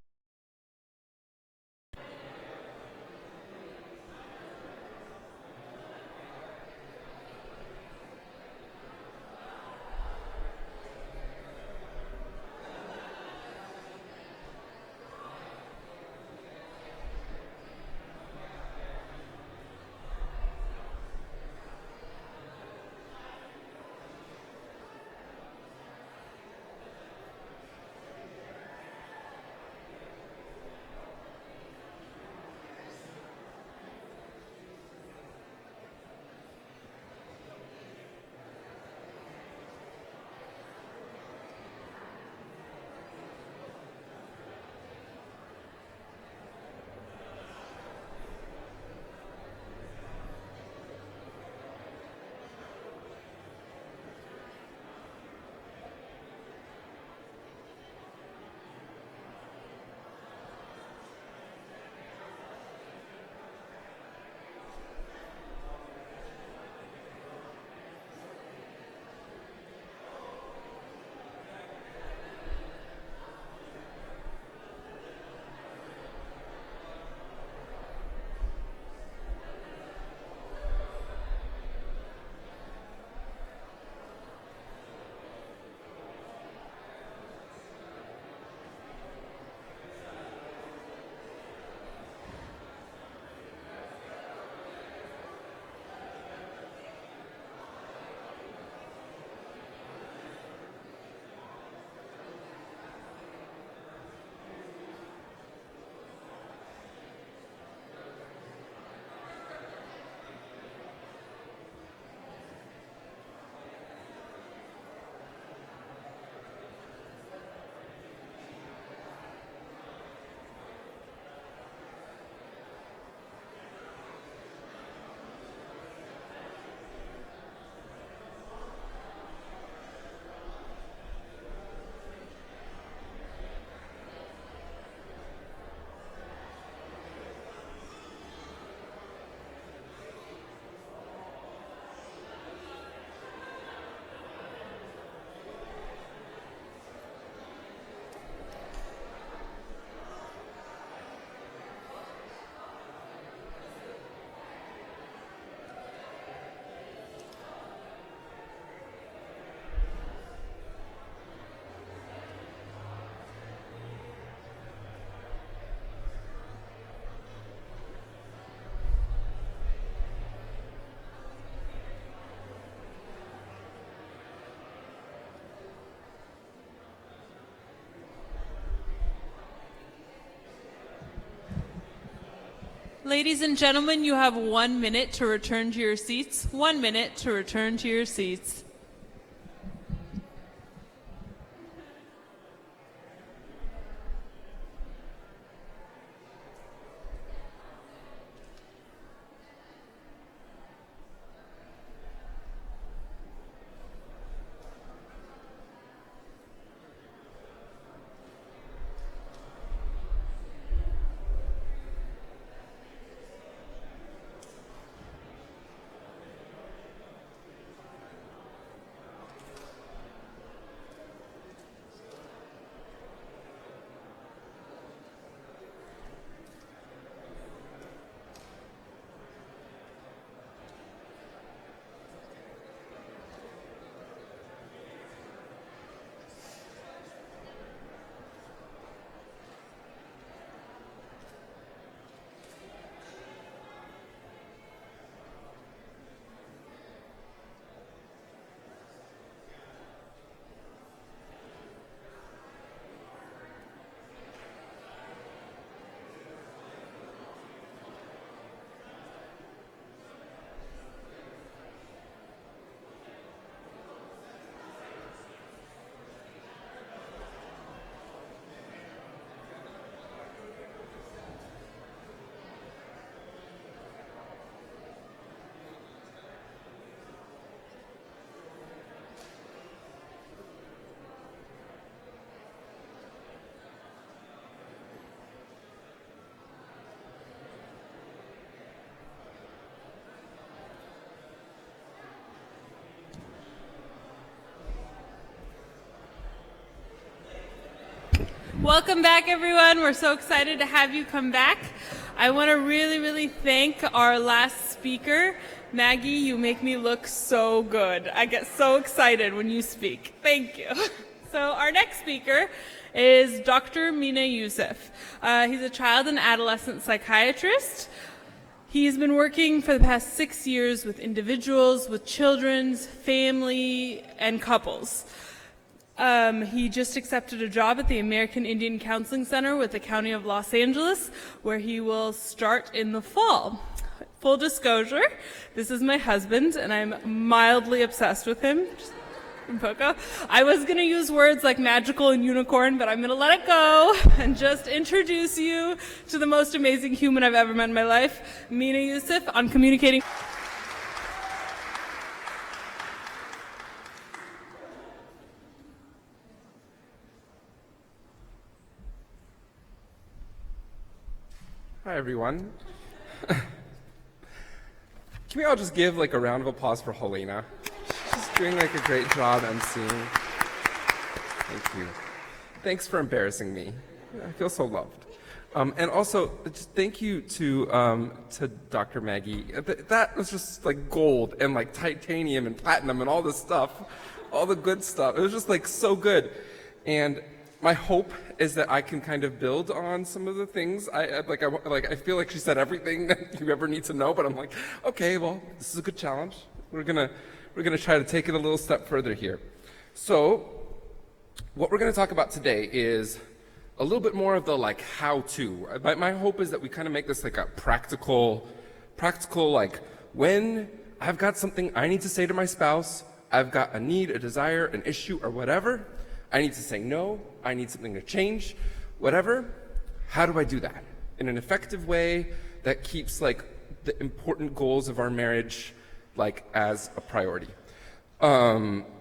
Ladies and gentlemen, you have 1 minute to return to your seats. 1 minute to return to your seats. Welcome back, everyone. We're so excited to have you come back. I want to really thank our last speaker. Maggie, you make me look so good. I get so excited when you speak. Thank you. So our next speaker is Dr. Mina Youssef. He's a child and adolescent psychiatrist. He's been working for the past 6 years with individuals, with children's, family, and couples. He just accepted a job at the American Indian Counseling Center with the County of Los Angeles, where he will start in the fall. Full disclosure, this is my husband, and I'm mildly obsessed with him. Poco. I was going to use words like magical and unicorn, but I'm going to let it go and just introduce you to the most amazing human I've ever met in my life, Mina Youssef, on communicating. Hi, everyone. Can we all just give like a round of applause for Helena? She's doing like a great job emceeing. Thank you. Thanks for embarrassing me. I feel so loved. And also, just thank you to Dr. Maggie. That was just like gold and like titanium and platinum and all this stuff, all the good stuff. It was just like so good. And my hope is that I can kind of build on some of the things. I feel like she said everything that you ever need to know, but I'm like, okay, well, this is a good challenge. We're gonna try to take it a little step further here. So, what we're gonna talk about today is a little bit more of the like how-to. My hope is that we kind of make this like a practical like when I've got something I need to say to my spouse, I've got a need, a desire, an issue, or whatever. I need to say no, I need something to change, whatever. How do I do that in an effective way that keeps like the important goals of our marriage like as a priority?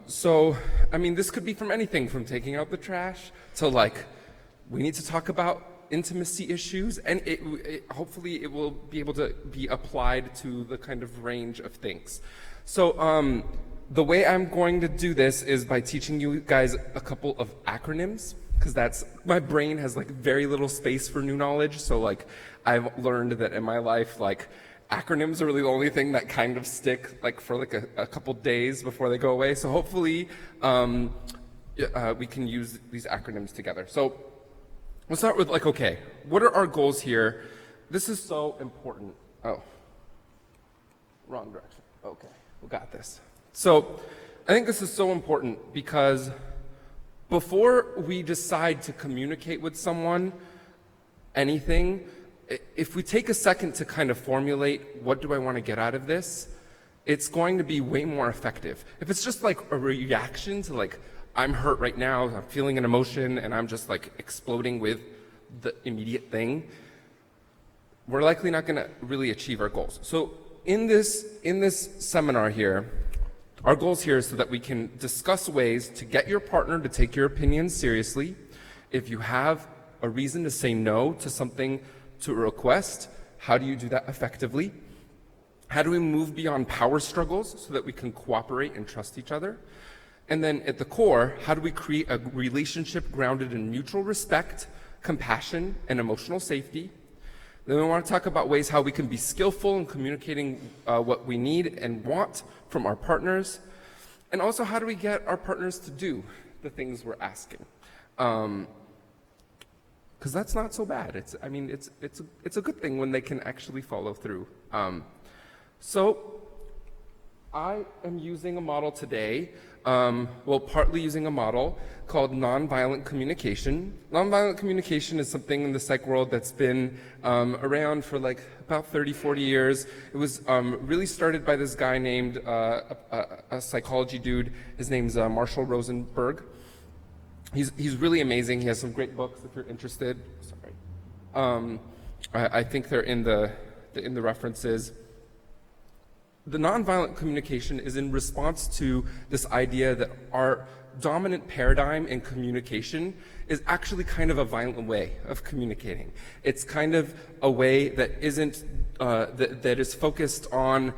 So, I mean, this could be from anything from taking out the trash to like, we need to talk about intimacy issues, and hopefully it will be able to be applied to the kind of range of things. So, the way I'm going to do this is by teaching you guys a couple of acronyms, because my brain has like very little space for new knowledge. So like I've learned that in my life, like acronyms are really the only thing that kind of stick like for like a couple days before they go away. So hopefully we can use these acronyms together. So we'll start with like, okay, what are our goals here? This is so important. Oh, wrong direction. Okay, we got this. So I think this is so important because before we decide to communicate with someone anything, if we take a second to kind of formulate, what do I want to get out of this? It's going to be way more effective. If it's just like a reaction to like, I'm hurt right now, I'm feeling an emotion, and I'm just like exploding with the immediate thing, we're likely not going to really achieve our goals. So in this seminar here, our goals here is so that we can discuss ways to get your partner to take your opinions seriously. If you have a reason to say no to something, to a request, how do you do that effectively? How do we move beyond power struggles so that we can cooperate and trust each other? And then at the core, how do we create a relationship grounded in mutual respect, compassion, and emotional safety? Then we want to talk about ways how we can be skillful in communicating what we need and want from our partners. And also, how do we get our partners to do the things we're asking? Because that's not so bad. It's a good thing when they can actually follow through. So I am using a model today, partly using a model called nonviolent communication. Nonviolent communication is something in the psych world that's been around for like about 30, 40 years. It was really started by this guy named, a psychology dude. His name's Marshall Rosenberg. He's really amazing. He has some great books if you're interested. Sorry. I think they're in the references. The nonviolent communication is in response to this idea that our dominant paradigm in communication is actually kind of a violent way of communicating. It's kind of a way that isn't, that is focused on,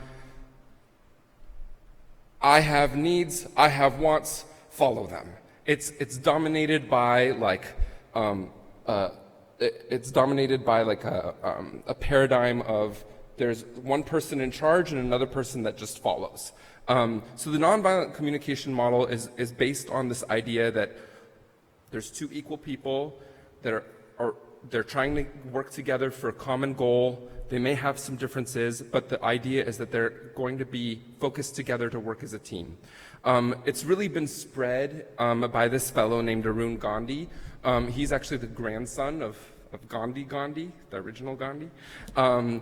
I have needs, I have wants, follow them. It's dominated by like, it's dominated by like a paradigm of there's one person in charge and another person that just follows. So the nonviolent communication model is based on this idea that there's two equal people that they're trying to work together for a common goal. They may have some differences, but the idea is that they're going to be focused together to work as a team. It's really been spread by this fellow named Arun Gandhi. He's actually the grandson of Gandhi, the original Gandhi. And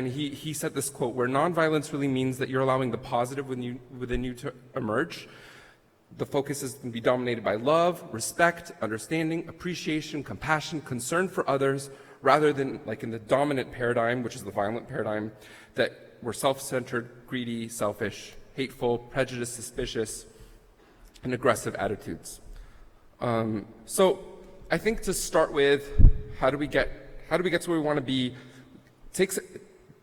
he said this quote, where nonviolence really means that you're allowing the positive within you to emerge. The focus is going to be dominated by love, respect, understanding, appreciation, compassion, concern for others, rather than like in the dominant paradigm, which is the violent paradigm, that we're self-centered, greedy, selfish, hateful, prejudiced, suspicious, and aggressive attitudes. So I think to start with, how do we get to where we want to be, let's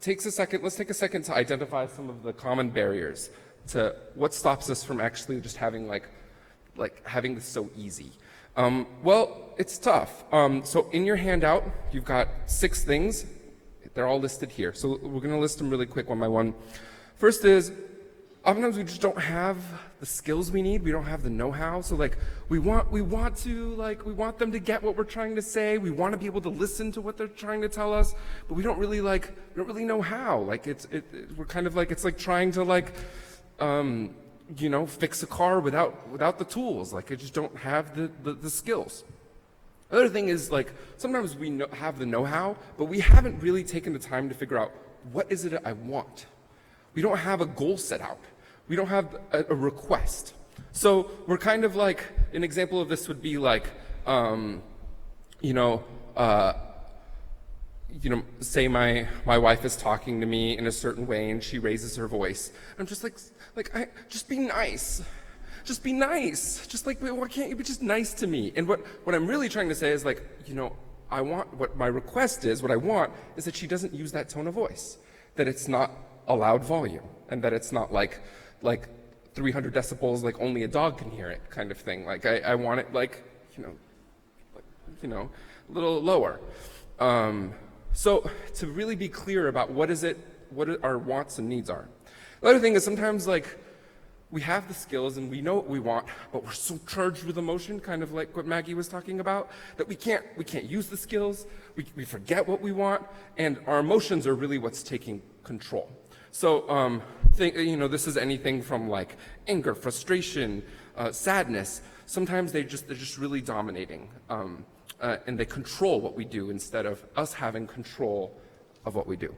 take a second to identify some of the common barriers to what stops us from actually just having having this so easy. Well, it's tough. So in your handout, you've got 6 things. They're all listed here. So we're going to list them really quick one by one. First is, oftentimes we just don't have the skills we need. We don't have the know-how. So we want them to get what we're trying to say. We want to be able to listen to what they're trying to tell us, but we don't really know how. We're kind of it's like trying to fix a car without the tools. I just don't have the skills. Other thing is sometimes we have the know-how, but we haven't really taken the time to figure out what is it I want. We don't have a goal set out. We don't have a request. So we're kind of an example of this would be say my wife is talking to me in a certain way and she raises her voice. I'm just just be nice. Just be nice. Why can't you be just nice to me? And what I'm really trying to say is I want, what my request is, what I want is that she doesn't use that tone of voice, that it's not a loud volume, and that it's not like 300 decibels, only a dog can hear it kind of thing. I want it a little lower. So to really be clear about what our wants and needs are. The other thing is sometimes we have the skills and we know what we want, but we're so charged with emotion, kind of like what Maggie was talking about, that we can't use the skills, we forget what we want, and our emotions are really what's taking control. So this is anything from anger, frustration, sadness. Sometimes they're just really dominating. and they control what we do instead of us having control of what we do.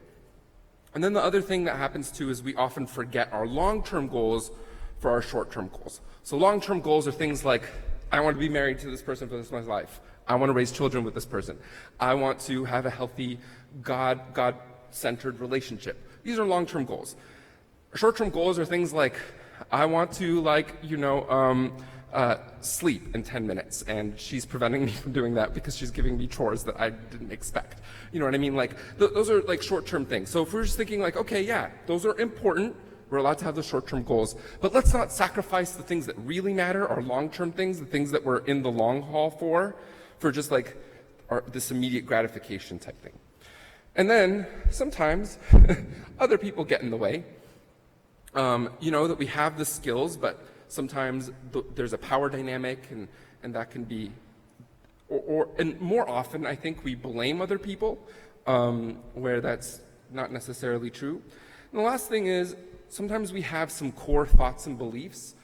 And then the other thing that happens too is we often forget our long-term goals for our short-term goals. So long-term goals are things like, I want to be married to this person for the rest of my life. I want to raise children with this person. I want to have a healthy God-centered relationship. These are long-term goals. Short-term goals are things like, I want to sleep in 10 minutes, and she's preventing me from doing that because she's giving me chores that I didn't expect. You know what I mean? Like, those are like short-term things. So if we're just thinking like, okay, yeah, those are important, we're allowed to have the short-term goals, but let's not sacrifice the things that really matter, our long-term things, the things that we're in the long haul for just like this immediate gratification type thing. And then sometimes other people get in the way. That we have the skills, but sometimes there's a power dynamic, and that can be, and more often I think we blame other people, where that's not necessarily true. And the last thing is, sometimes we have some core thoughts and beliefs,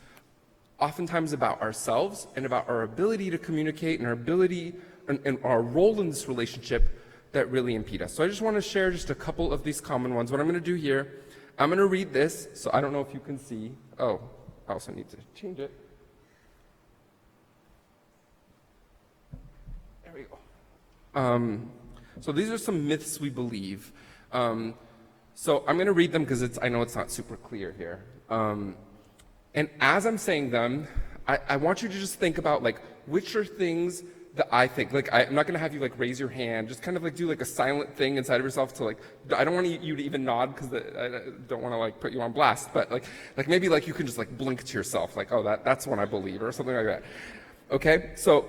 oftentimes about ourselves and about our ability to communicate and our ability and our role in this relationship that really impede us. So I just want to share just a couple of these common ones. What I'm going to do here, I'm going to read this, so I don't know if you can see. Oh, I also need to change it. There we go. So these are some myths we believe. So I'm going to read them because I know it's not super clear here. And as I'm saying them, I want you to just think about like which are things that I think. Like I'm not going to have you like raise your hand. Just kind of like do like a silent thing inside of yourself to like. I don't want you to even nod because I don't want to like put you on blast. But like maybe like you can just like blink to yourself like, oh, that's one I believe or something like that. Okay, so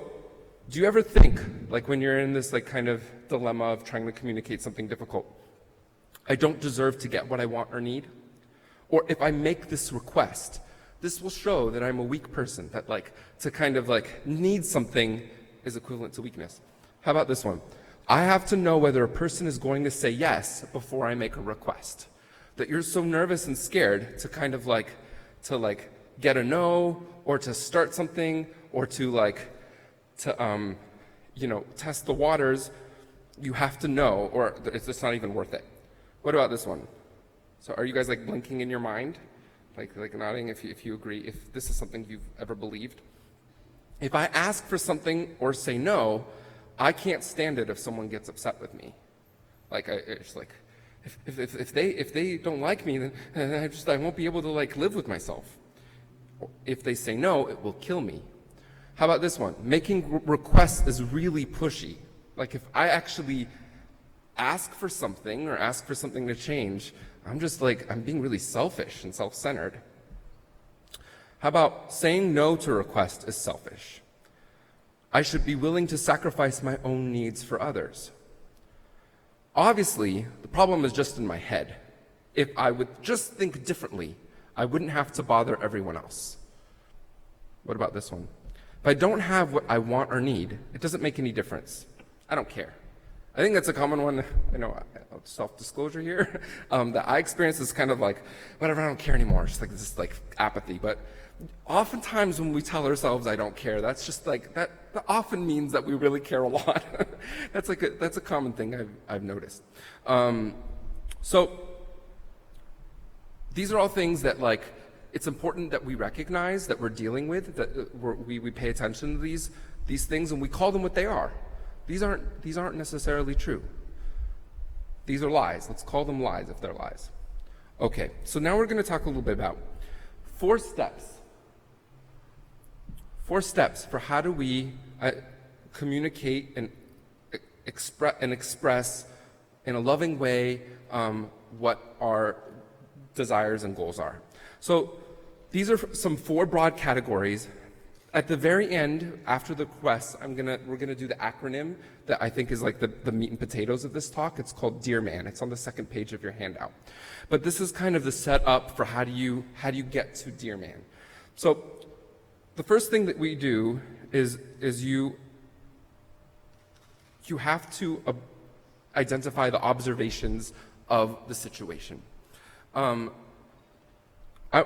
do you ever think like when you're in this like kind of dilemma of trying to communicate something difficult? I don't deserve to get what I want or need. Or if I make this request, this will show that I'm a weak person, that like to kind of like need something is equivalent to weakness. How about this one? I have to know whether a person is going to say yes before I make a request. That you're so nervous and scared to kind of like, get a no, or to start something, or to test the waters, you have to know, or it's just not even worth it. What about this one? So are you guys like blinking in your mind? Like nodding if you agree, if this is something you've ever believed? If I ask for something or say no, I can't stand it if someone gets upset with me. It's like, if they don't like me, then I won't be able to like live with myself. If they say no, it will kill me. How about this one? Making requests is really pushy. Like if I actually ask for something or ask for something to change, I'm being really selfish and self-centered. How about saying no to a request is selfish? I should be willing to sacrifice my own needs for others. Obviously, the problem is just in my head. If I would just think differently, I wouldn't have to bother everyone else. What about this one? If I don't have what I want or need, it doesn't make any difference. I don't care. I think that's a common one, self-disclosure here, that I experience is kind of like, whatever, I don't care anymore. It's like this like apathy. But oftentimes when we tell ourselves I don't care, that's just like, that often means that we really care a lot. That's a common thing I've noticed. So these are all things that like, it's important that we recognize that we're dealing with, that we pay attention to these things and we call them what they are. These aren't necessarily true. These are lies. Let's call them lies if they're lies. Okay, so now we're going to talk a little bit about 4 steps. 4 steps for how do we communicate and express in a loving way what our desires and goals are. So these are some 4 broad categories. At the very end, after the requests, we're gonna do the acronym that I think is like the meat and potatoes of this talk. It's called Dear Man. It's on the second page of your handout. But this is kind of the setup for how do you get to Dear Man. So the first thing that we do is you have to identify the observations of the situation.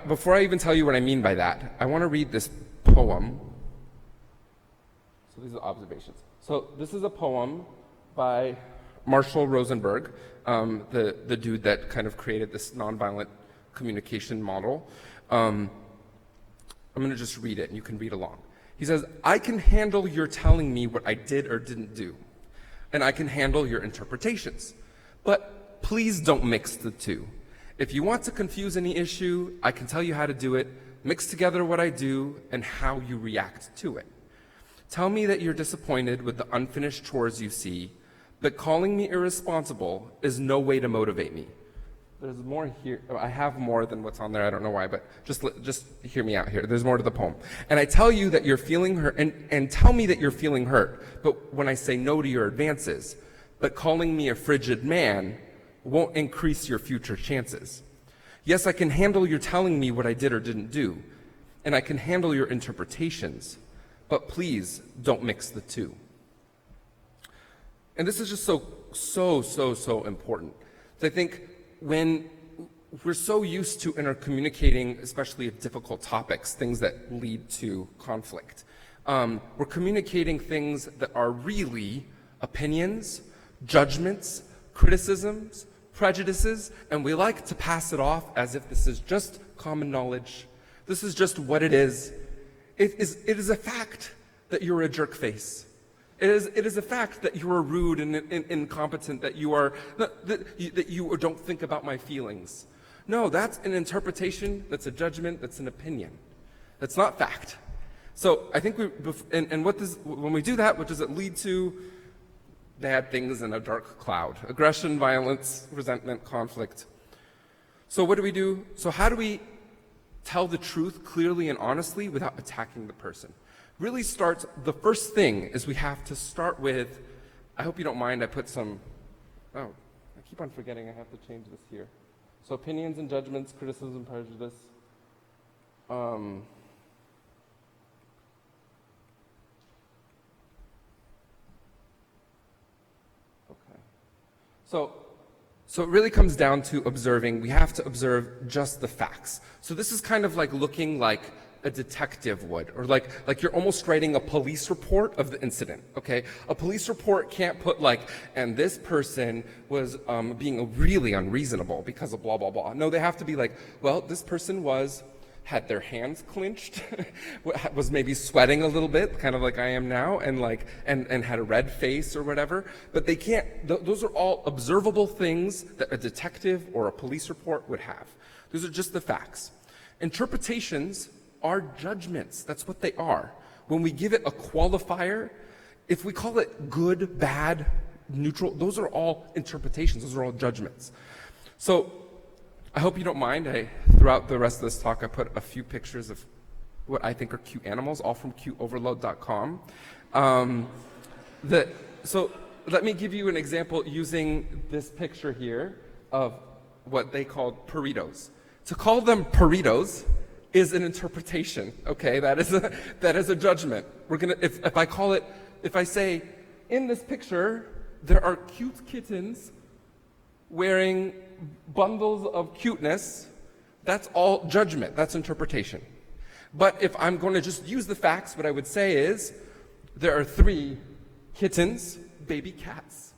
Before I even tell you what I mean by that, I want to read this poem. So these are observations. So this is a poem by Marshall Rosenberg, the dude that kind of created this nonviolent communication model. I'm going to just read it, and you can read along. He says, I can handle your telling me what I did or didn't do, and I can handle your interpretations. But please don't mix the two. If you want to confuse any issue, I can tell you how to do it, mix together what I do and how you react to it. Tell me that you're disappointed with the unfinished chores you see, but calling me irresponsible is no way to motivate me. There's more here. I have more than what's on there. I don't know why, but just hear me out here. There's more to the poem. And I tell you that you're feeling hurt, and tell me that you're feeling hurt, but when I say no to your advances, but calling me a frigid man won't increase your future chances. Yes, I can handle your telling me what I did or didn't do, and I can handle your interpretations, but please don't mix the two. And this is just so important. So I think when we're so used to intercommunicating, especially of difficult topics, things that lead to conflict, we're communicating things that are really opinions, judgments, criticisms, prejudices, and we like to pass it off as if this is just common knowledge. This is just what it is. It is a fact that you're a jerk face. It is a fact that you are rude and incompetent, that you don't think about my feelings. No, that's an interpretation, that's a judgment, that's an opinion. That's not fact. So I think when we do that, what does it lead to? Bad things in a dark cloud. Aggression, violence, resentment, conflict. So what do we do? So how do we tell the truth clearly and honestly without attacking the person? Really starts, the first thing is we have to start with, I hope you don't mind, I put some, I keep on forgetting I have to change this here. So opinions and judgments, criticism, prejudice. So it really comes down to observing. We have to observe just the facts. So this is kind of like looking like a detective would, or like you're almost writing a police report of the incident, okay? A police report can't put like, and this person was being really unreasonable because of blah, blah, blah. No, they have to be like, well, this person had their hands clenched, was maybe sweating a little bit, kind of like I am now, and had a red face or whatever. But they can't, those are all observable things that a detective or a police report would have. Those are just the facts. Interpretations are judgments. That's what they are. When we give it a qualifier, if we call it good, bad, neutral, those are all interpretations. Those are all judgments. So I hope you don't mind. Throughout the rest of this talk, I put a few pictures of what I think are cute animals, all from cuteoverload.com. So let me give you an example using this picture here of what they called burritos. To call them burritos is an interpretation, okay? That is a judgment. We're gonna, if I say, in this picture, there are cute kittens wearing bundles of cuteness, that's all judgment, that's interpretation. But if I'm going to just use the facts, what I would say is, there are 3 kittens, baby cats,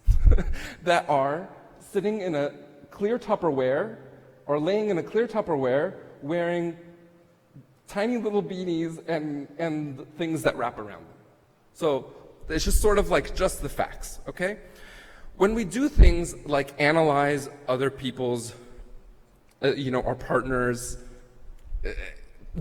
that are sitting in a clear Tupperware, or laying in a clear Tupperware, wearing tiny little beanies and things that wrap around them. So it's just sort of like just the facts, okay? When we do things like analyze other people's, our partner's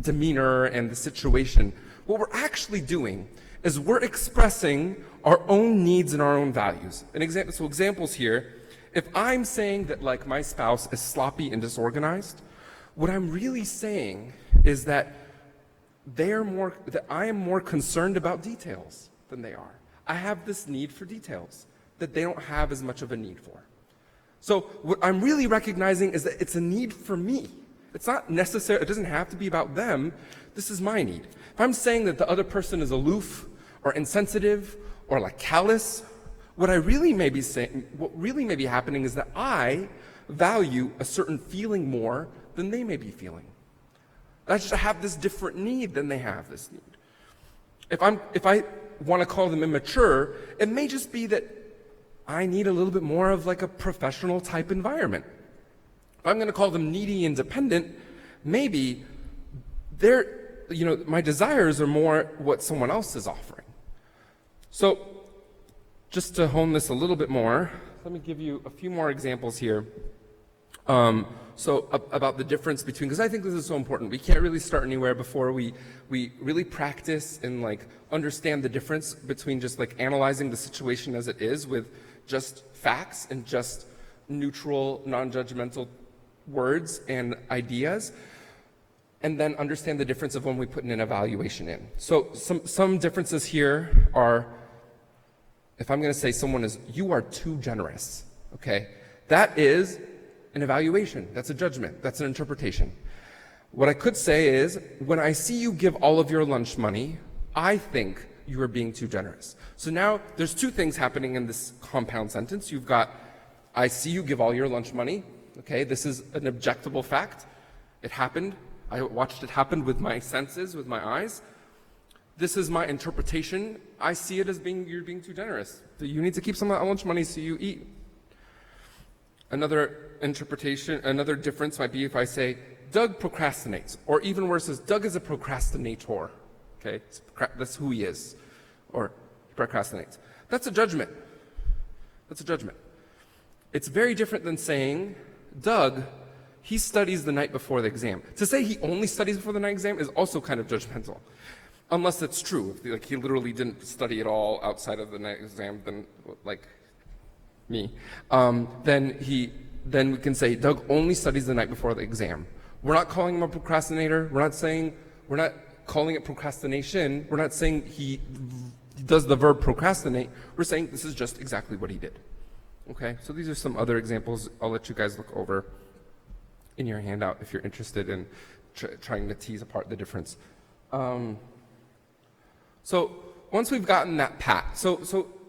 demeanor and the situation, what we're actually doing is we're expressing our own needs and our own values. Examples here, if I'm saying that like my spouse is sloppy and disorganized, what I'm really saying is that I am more concerned about details than they are. I have this need for details that they don't have as much of a need for. So what I'm really recognizing is that it's a need for me. It's not necessary, it doesn't have to be about them. This is my need. If I'm saying that the other person is aloof or insensitive or like callous, what really may be happening is that I value a certain feeling more than they may be feeling. I just have this different need than they have this need. If want to call them immature, it may just be that I need a little bit more of like a professional type environment. If I'm going to call them needy and dependent, maybe my desires are more what someone else is offering. So just to hone this a little bit more, let me give you a few more examples here. About the difference between, because I think this is so important. We can't really start anywhere before we really practice and like understand the difference between just like analyzing the situation as it is with just facts and just neutral, non-judgmental words and ideas, and then understand the difference of when we put an evaluation in. So some differences here are, if I'm going to say someone is, you are too generous, okay? That is an evaluation. That's a judgment. That's an interpretation. What I could say is, when I see you give all of your lunch money, I think you are being too generous. So now there's two things happening in this compound sentence. You've got, I see you give all your lunch money. Okay, this is an objectable fact. It happened. I watched it happen with my senses, with my eyes. This is my interpretation. I see it as you're being too generous. You need to keep some of that lunch money so you eat. Another interpretation, another difference might be if I say, Doug procrastinates, or even worse is, Doug is a procrastinator. Okay, that's who he is, or he procrastinates. That's a judgment. That's a judgment. It's very different than saying, Doug, he studies the night before the exam. To say he only studies before the night exam is also kind of judgmental. Unless that's true. If like he literally didn't study at all outside of the night exam, then like me, then we can say Doug only studies the night before the exam. We're not calling him a procrastinator. We're not calling it procrastination. We're not saying he does the verb procrastinate. We're saying this is just exactly what he did. Okay, so these are some other examples I'll let you guys look over in your handout if you're interested in trying to tease apart the difference. So once we've gotten that pat, so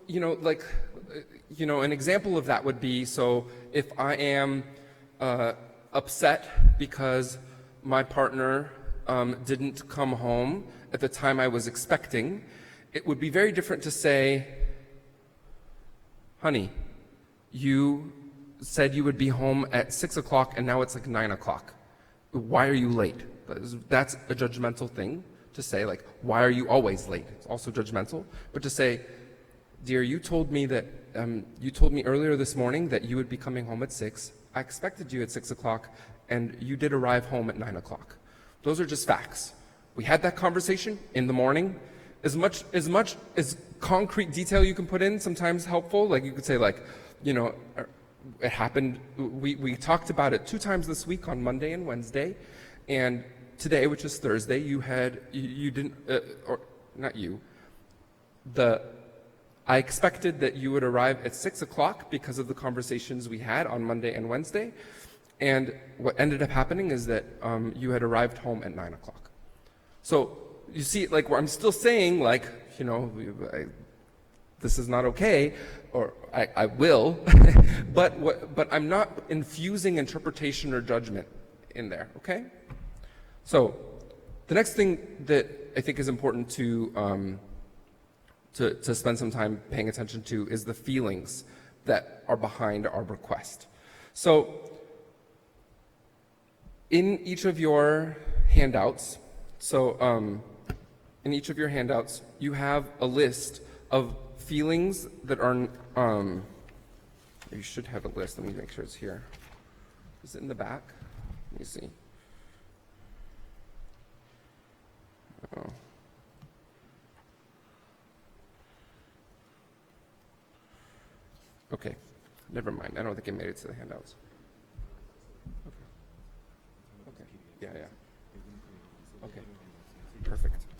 an example of that would be, so if I am upset because my partner didn't come home at the time I was expecting, it would be very different to say, honey, you said you would be home at 6 o'clock and now it's like 9 o'clock. Why are you late? That's a judgmental thing to say, like, why are you always late? It's also judgmental. But to say, dear, you told me earlier this morning that you would be coming home at 6. I expected you at 6 o'clock and you did arrive home at 9 o'clock. Those are just facts. We had that conversation in the morning. As much as concrete detail you can put in, sometimes helpful. Like you could say, like, it happened, we talked about it 2 times this week on Monday and Wednesday, and today, which is Thursday, I expected that you would arrive at 6 o'clock because of the conversations we had on Monday and Wednesday, and what ended up happening is that you had arrived home at 9 o'clock. So you see, like, where I'm still saying, like, this is not okay, or I will, but I'm not infusing interpretation or judgment in there, okay? So the next thing that I think is important to spend some time paying attention to is the feelings that are behind our request. So in each of your handouts, you have a list of feelings that are, you should have a list. Let me make sure it's here. Is it in the back? Let me see. Oh. Okay, never mind. I don't think it made it to the handouts. Okay. Yeah. Okay.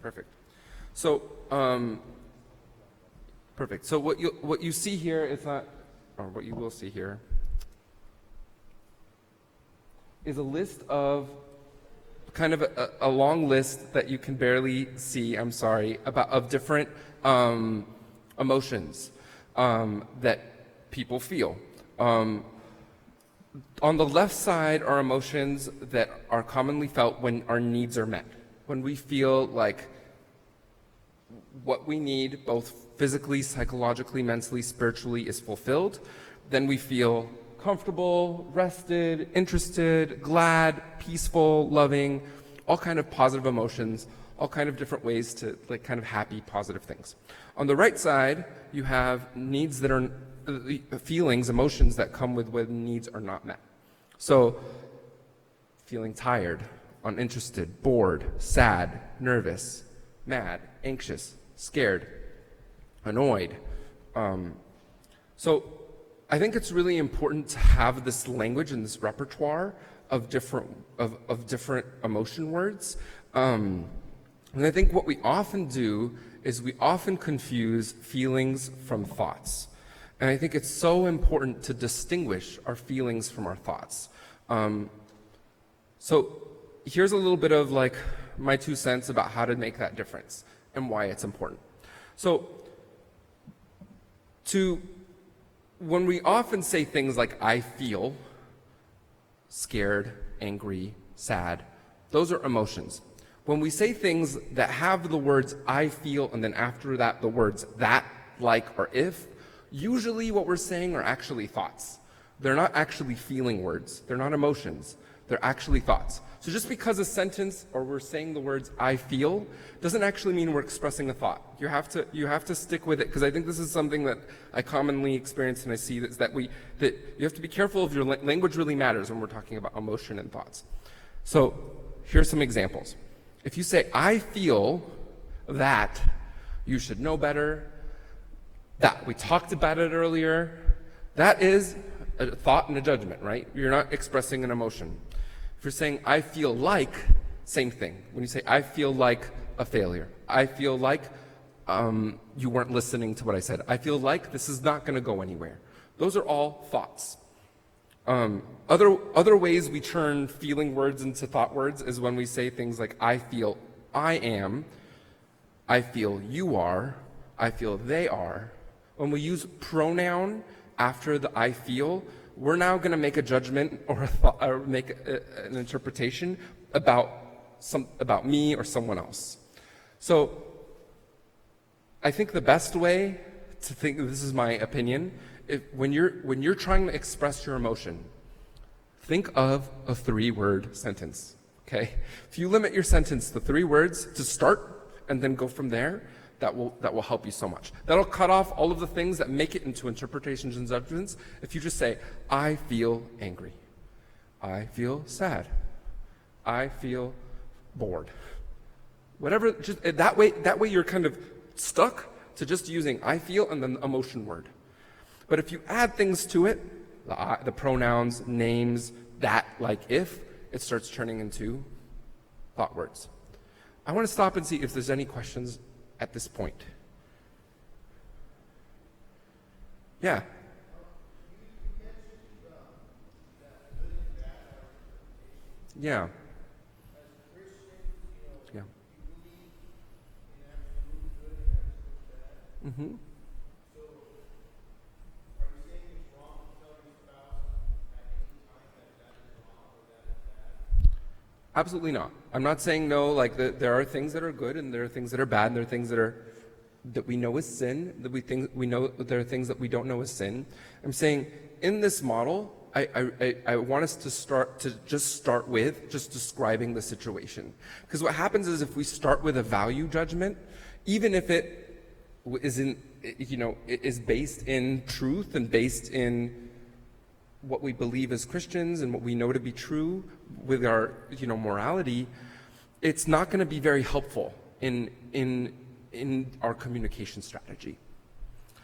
Perfect. So, perfect. So what you see here is not, or what you will see here, is a list of kind of a long list that you can barely see, I'm sorry, of different emotions that people feel. On the left side are emotions that are commonly felt when our needs are met, when we feel like what we need, both physically, psychologically, mentally, spiritually, is fulfilled, then we feel comfortable, rested, interested, glad, peaceful, loving, all kind of positive emotions, all kind of different ways to like kind of happy, positive things. On the right side, you have needs that are feelings, emotions that come with when needs are not met. So feeling tired, uninterested, bored, sad, nervous, mad, anxious, scared, annoyed. So I think it's really important to have this language and this repertoire of different emotion words. And I think what we often do is we often confuse feelings from thoughts. And I think it's so important to distinguish our feelings from our thoughts. So here's a little bit of like my 2 cents about how to make that difference and why it's important. So when we often say things like I feel, scared, angry, sad, those are emotions. When we say things that have the words I feel and then after that the words that, like, or if, usually what we're saying are actually thoughts. They're not actually feeling words. They're not emotions. They're actually thoughts. So just because a sentence or we're saying the words I feel doesn't actually mean we're expressing a thought. You have to stick with it, because I think this is something that I commonly experience and I see that you have to be careful of your language really matters when we're talking about emotion and thoughts. So here's some examples. If you say I feel that you should know better, that we talked about it earlier, that is a thought and a judgment, right? You're not expressing an emotion. If you're saying I feel like, same thing. When you say I feel like a failure, I feel like you weren't listening to what I said, I feel like this is not going to go anywhere. Those are all thoughts. Other ways we turn feeling words into thought words is when we say things like I feel I am, I feel you are, I feel they are. When we use pronoun after the I feel, we're now going to make a judgment or make an interpretation about me or someone else. So I think the best way to think, this is my opinion, when you're trying to express your emotion, think of a 3-word sentence. Okay? If you limit your sentence to 3 words to start and then go from there, that will help you so much. That'll cut off all of the things that make it into interpretations and judgments. If you just say, I feel angry, I feel sad, I feel bored. Whatever, just that way you're kind of stuck to just using I feel and then the emotion word. But if you add things to it, the pronouns, names, that, like, if, it starts turning into thought words. I want to stop and see if there's any questions at this point. Yeah. Yeah. Yeah. Mm-hmm. Absolutely not. I'm not saying no, like there are things that are good and there are things that are bad and there are things that we know is sin, we know there are things that we don't know is sin. I'm saying in this model, I want us to start with just describing the situation. Because what happens is if we start with a value judgment, even if it isn't, it is based in truth and based in what we believe as Christians and what we know to be true with our, morality, it's not going to be very helpful in our communication strategy.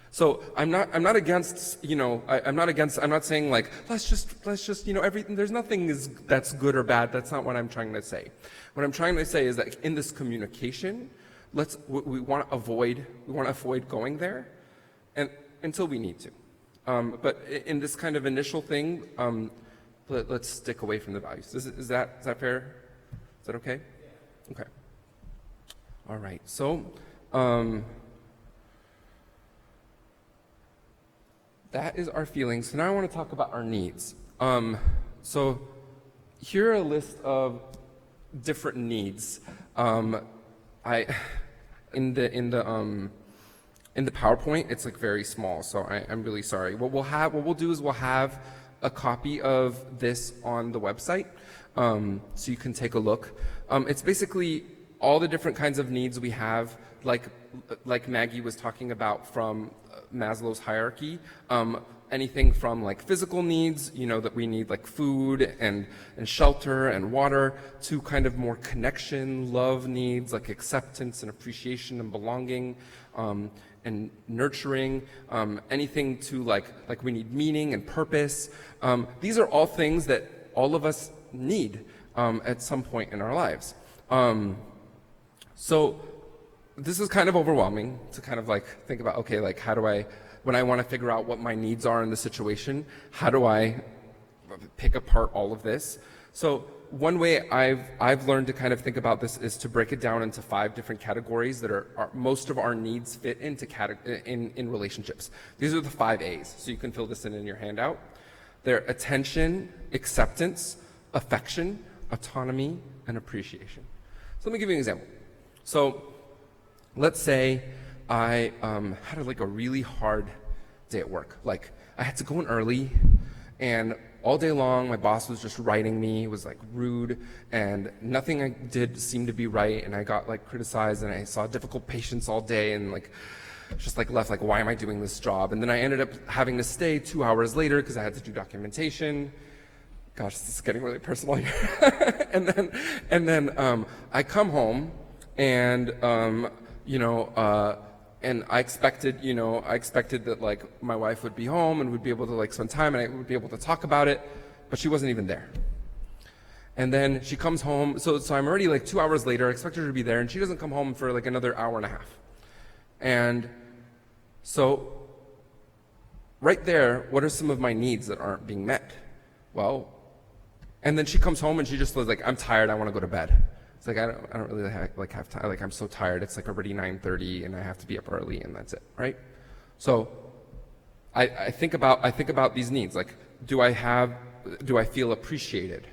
So I'm not against, I'm not saying like, let's just, everything, there's nothing that's good or bad. That's not what I'm trying to say. What I'm trying to say is that in this communication, we want to avoid going there and until we need to. But in this kind of initial thing, let's stick away from the values. Is that fair? Is that okay? Yeah. Okay. All right. So that is our feelings. So now I want to talk about our needs. So here are a list of different needs. in the PowerPoint, it's like very small, so I'm really sorry. What we'll do is we'll have a copy of this on the website, so you can take a look. It's basically all the different kinds of needs we have, like Maggie was talking about from Maslow's hierarchy. Anything from like physical needs, that we need like food and shelter and water, to kind of more connection, love needs like acceptance and appreciation and belonging, and nurturing, anything to like we need meaning and purpose. These are all things that all of us need at some point in our lives. So this is kind of overwhelming to kind of like think about, okay, like how do I, when I want to figure out what my needs are in the situation, how do I pick apart all of this? So one way I've learned to kind of think about this is to break it down into 5 different categories that are most of our needs fit into in relationships. These are the 5 A's, so you can fill this in your handout. They're attention, acceptance, affection, autonomy, and appreciation. So let me give you an example. So let's say I had a really hard day at work. Like I had to go in early, and all day long my boss was just writing me, was like rude, and nothing I did seemed to be right, and I got like criticized, and I saw difficult patients all day, and like just like left like, why am I doing this job? And then I ended up having to stay 2 hours later because I had to do documentation. Gosh, this is getting really personal here. and then I come home, and and I expected that like my wife would be home and would be able to like spend time and I would be able to talk about it, but she wasn't even there. And then she comes home, so I'm already like 2 hours later, I expect her to be there, and she doesn't come home for like another hour and a half. And so right there, what are some of my needs that aren't being met? Well, and then she comes home and she just was like, I'm tired, I want to go to bed. It's like, I don't really have time, like I'm so tired, it's like already 9:30 and I have to be up early, and that's it, right? So I think about these needs, like do I feel appreciated?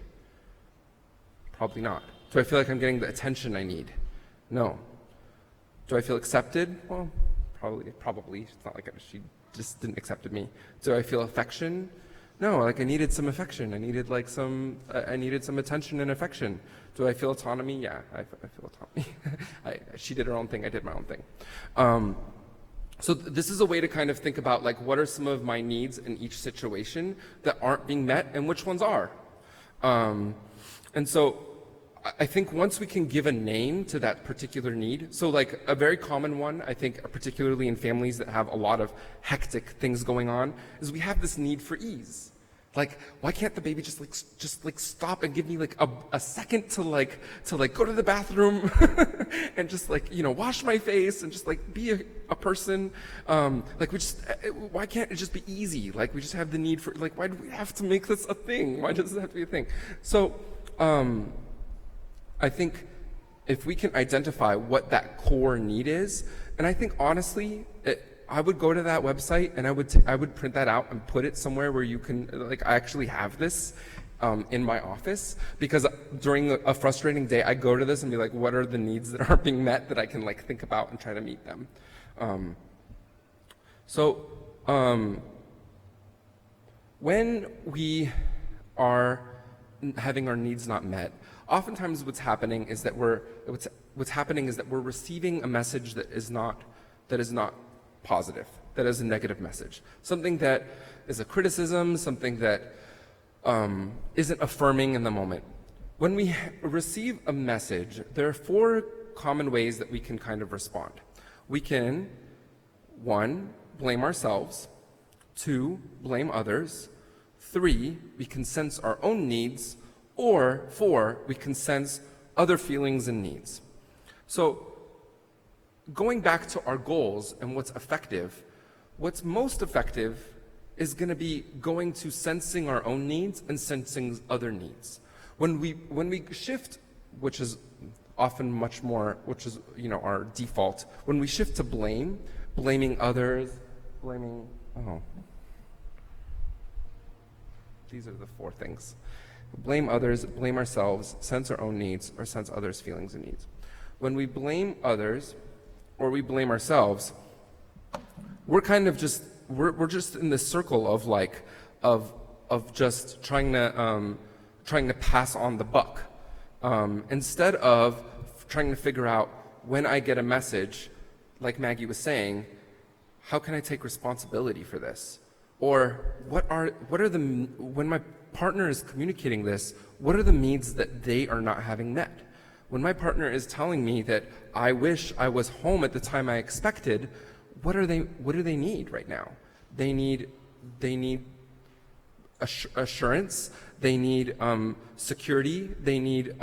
Probably not. Do I feel like I'm getting the attention I need? No. Do I feel accepted? Well, probably. It's not like she just didn't accept me. Do I feel affection? No, like I needed some affection. I needed some attention and affection. Do I feel autonomy? Yeah, I feel autonomy. She did her own thing, I did my own thing. So this is a way to kind of think about like what are some of my needs in each situation that aren't being met and which ones are. And so I think once we can give a name to that particular need, so like a very common one, I think particularly in families that have a lot of hectic things going on, is we have this need for ease. Like, why can't the baby just stop and give me like a second to go to the bathroom and just wash my face and just like be a person? Why can't it just be easy? Like we just have the need for, like, why do we have to make this a thing? Why does it have to be a thing? So I think if we can identify what that core need is, and I think honestly, I would go to that website and I would print that out and put it somewhere where you can, like, I actually have this in my office, because during a frustrating day, I go to this and be like, what are the needs that aren't being met that I can like think about and try to meet them? When we are having our needs not met, oftentimes what's happening is that we're receiving a message that is not positive, that is a negative message, something that is a criticism, something that isn't affirming in the moment. When we receive a message, there are 4 common ways that we can kind of respond. We can, 1, blame ourselves, 2, blame others, 3, we can sense our own needs, or 4, we can sense other feelings and needs. So going back to our goals and what's effective, what's most effective is going to be going to sensing our own needs and sensing other needs. When we shift, which is often much more, which is our default, when we shift to blaming others, these are the 4 things. Blame others, blame ourselves, sense our own needs, or sense others' feelings and needs. When we blame others, or we blame ourselves, we're kind of just, we're just in this circle of like, of just trying to pass on the buck. Instead of trying to figure out when I get a message, like Maggie was saying, how can I take responsibility for this? Or what are the, when my partner is communicating this, what are the needs that they are not having met? When my partner is telling me that I wish I was home at the time I expected, what do they need right now? They need assurance. They need security. They need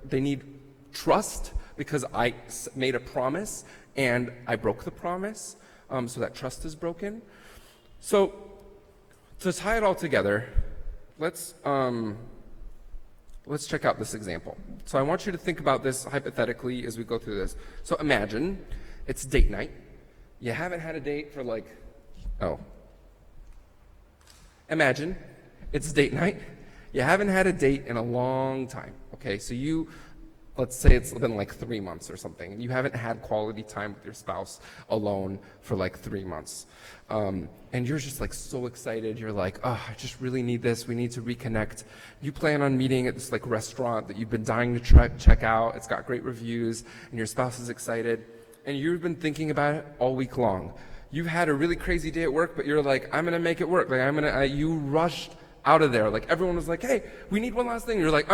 they need trust, because I made a promise and I broke the promise, so that trust is broken. So to tie it all together, let's check out this example. So I want you to think about this hypothetically as we go through this. So imagine it's date night. You haven't had a date for like, imagine it's date night. You haven't had a date in a long time. Okay, so let's say it's been like 3 months or something, and you haven't had quality time with your spouse alone for like 3 months. And you're just like so excited. You're like, oh, I just really need this. We need to reconnect. You plan on meeting at this like restaurant that you've been dying to check out. It's got great reviews, and your spouse is excited. And you've been thinking about it all week long. You've had a really crazy day at work, but you're like, I'm gonna make it work. Like you rushed out of there. Like everyone was like, hey, we need one last thing. You're like,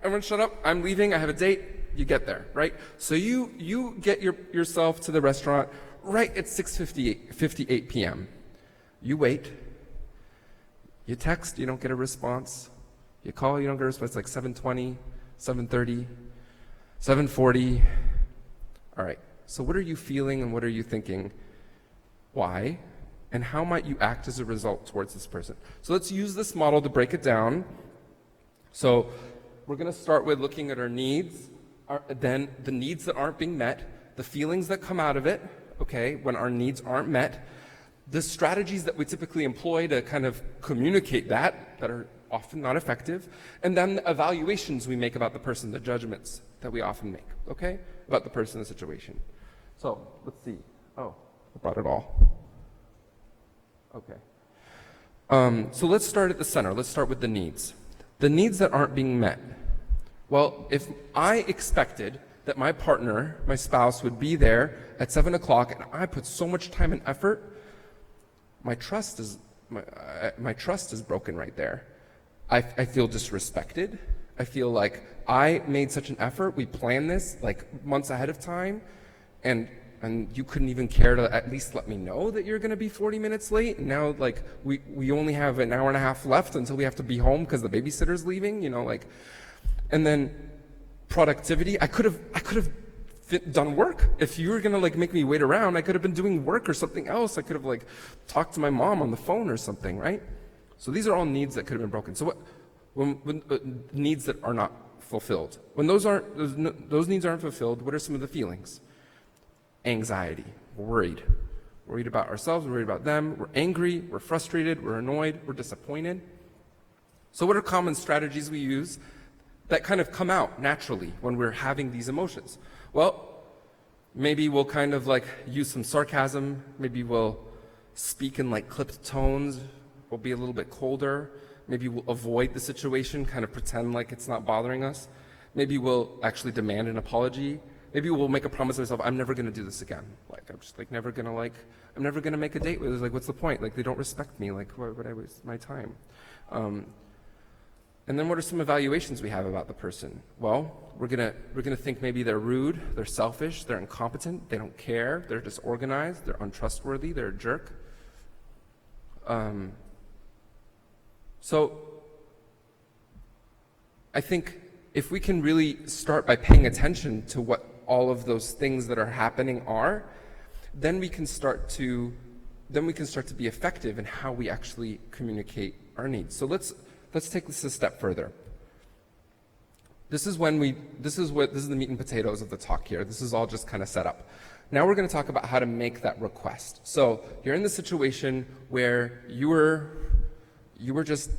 everyone shut up. I'm leaving. I have a date. You get there, right? So you get yourself to the restaurant right at 6:58 p.m. You wait. You text. You don't get a response. You call. You don't get a response. It's like 7:20, 7:30, 7:40. All right. So what are you feeling and what are you thinking? Why? And how might you act as a result towards this person? So let's use this model to break it down. So we're going to start with looking at our needs, then the needs that aren't being met, the feelings that come out of it, okay, when our needs aren't met, the strategies that we typically employ to kind of communicate that are often not effective, and then the evaluations we make about the person, the judgments that we often make, okay, about the person, the situation. So let's see. Oh, I brought it all. Okay. So let's start at the center. Let's start with the needs. The needs that aren't being met. Well, if I expected that my partner, my spouse, would be there at 7 o'clock and I put so much time and effort, my trust is broken right there. I feel disrespected. I feel like I made such an effort. We planned this like months ahead of time, and you couldn't even care to at least let me know that you're going to be 40 minutes late. And now, like, we only have an hour and a half left until we have to be home because the babysitter's leaving, you know, like. And then productivity, I could have done work. If you were going to, like, make me wait around, I could have been doing work or something else. I could have, like, talked to my mom on the phone or something, right? So these are all needs that could have been broken. So when needs that are not fulfilled, when those needs aren't fulfilled, what are some of the feelings? Anxiety. We're worried about ourselves, we're worried about them, we're angry, we're frustrated, we're annoyed, we're disappointed. So what are common strategies we use that kind of come out naturally when we're having these emotions? Well, maybe we'll kind of like use some sarcasm, maybe we'll speak in like clipped tones, we'll be a little bit colder, maybe we'll avoid the situation, kind of pretend like it's not bothering us, maybe we'll actually demand an apology. Maybe we'll make a promise to ourselves, I'm never going to do this again. Like, I'm just like never going to I'm never going to make a date with, like, what's the point? Like, they don't respect me. Like, why would I waste my time? And then what are some evaluations we have about the person? Well, we're going to think maybe they're rude, they're selfish, they're incompetent, they don't care, they're disorganized, they're untrustworthy, they're a jerk. So I think if we can really start by paying attention to what all of those things that are happening are, then we can start to be effective in how we actually communicate our needs. So let's take this a step further. This is the meat and potatoes of the talk here. This is all just kind of set up. Now we're going to talk about how to make that request. So you're in the situation where you were just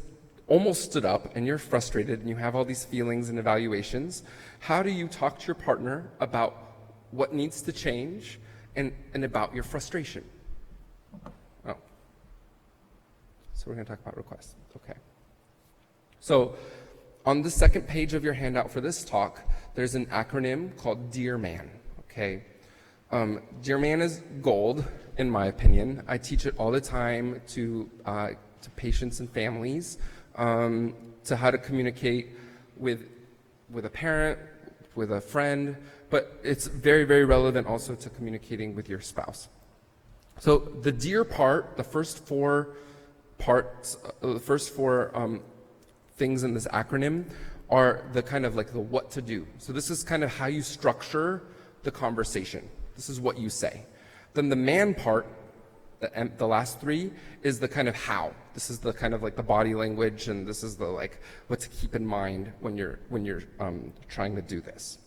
almost stood up and you're frustrated and you have all these feelings and evaluations. How do you talk to your partner about what needs to change, and about your frustration. Oh. So we're going to talk about requests. Okay. So on the second page of your handout for this talk, there's an acronym called Dear Man. Okay. Dear Man is gold, in my opinion. I teach it all the time to patients and families, to how to communicate with a parent, with a friend, but it's very, very relevant also to communicating with your spouse. So the Dear part, the first four parts, things in this acronym are the kind of like the what to do. So this is kind of how you structure the conversation. This is what you say. Then the man part, the last three, is the kind of how. This is the kind of like the body language, and this is the like what to keep in mind when you're trying to do this.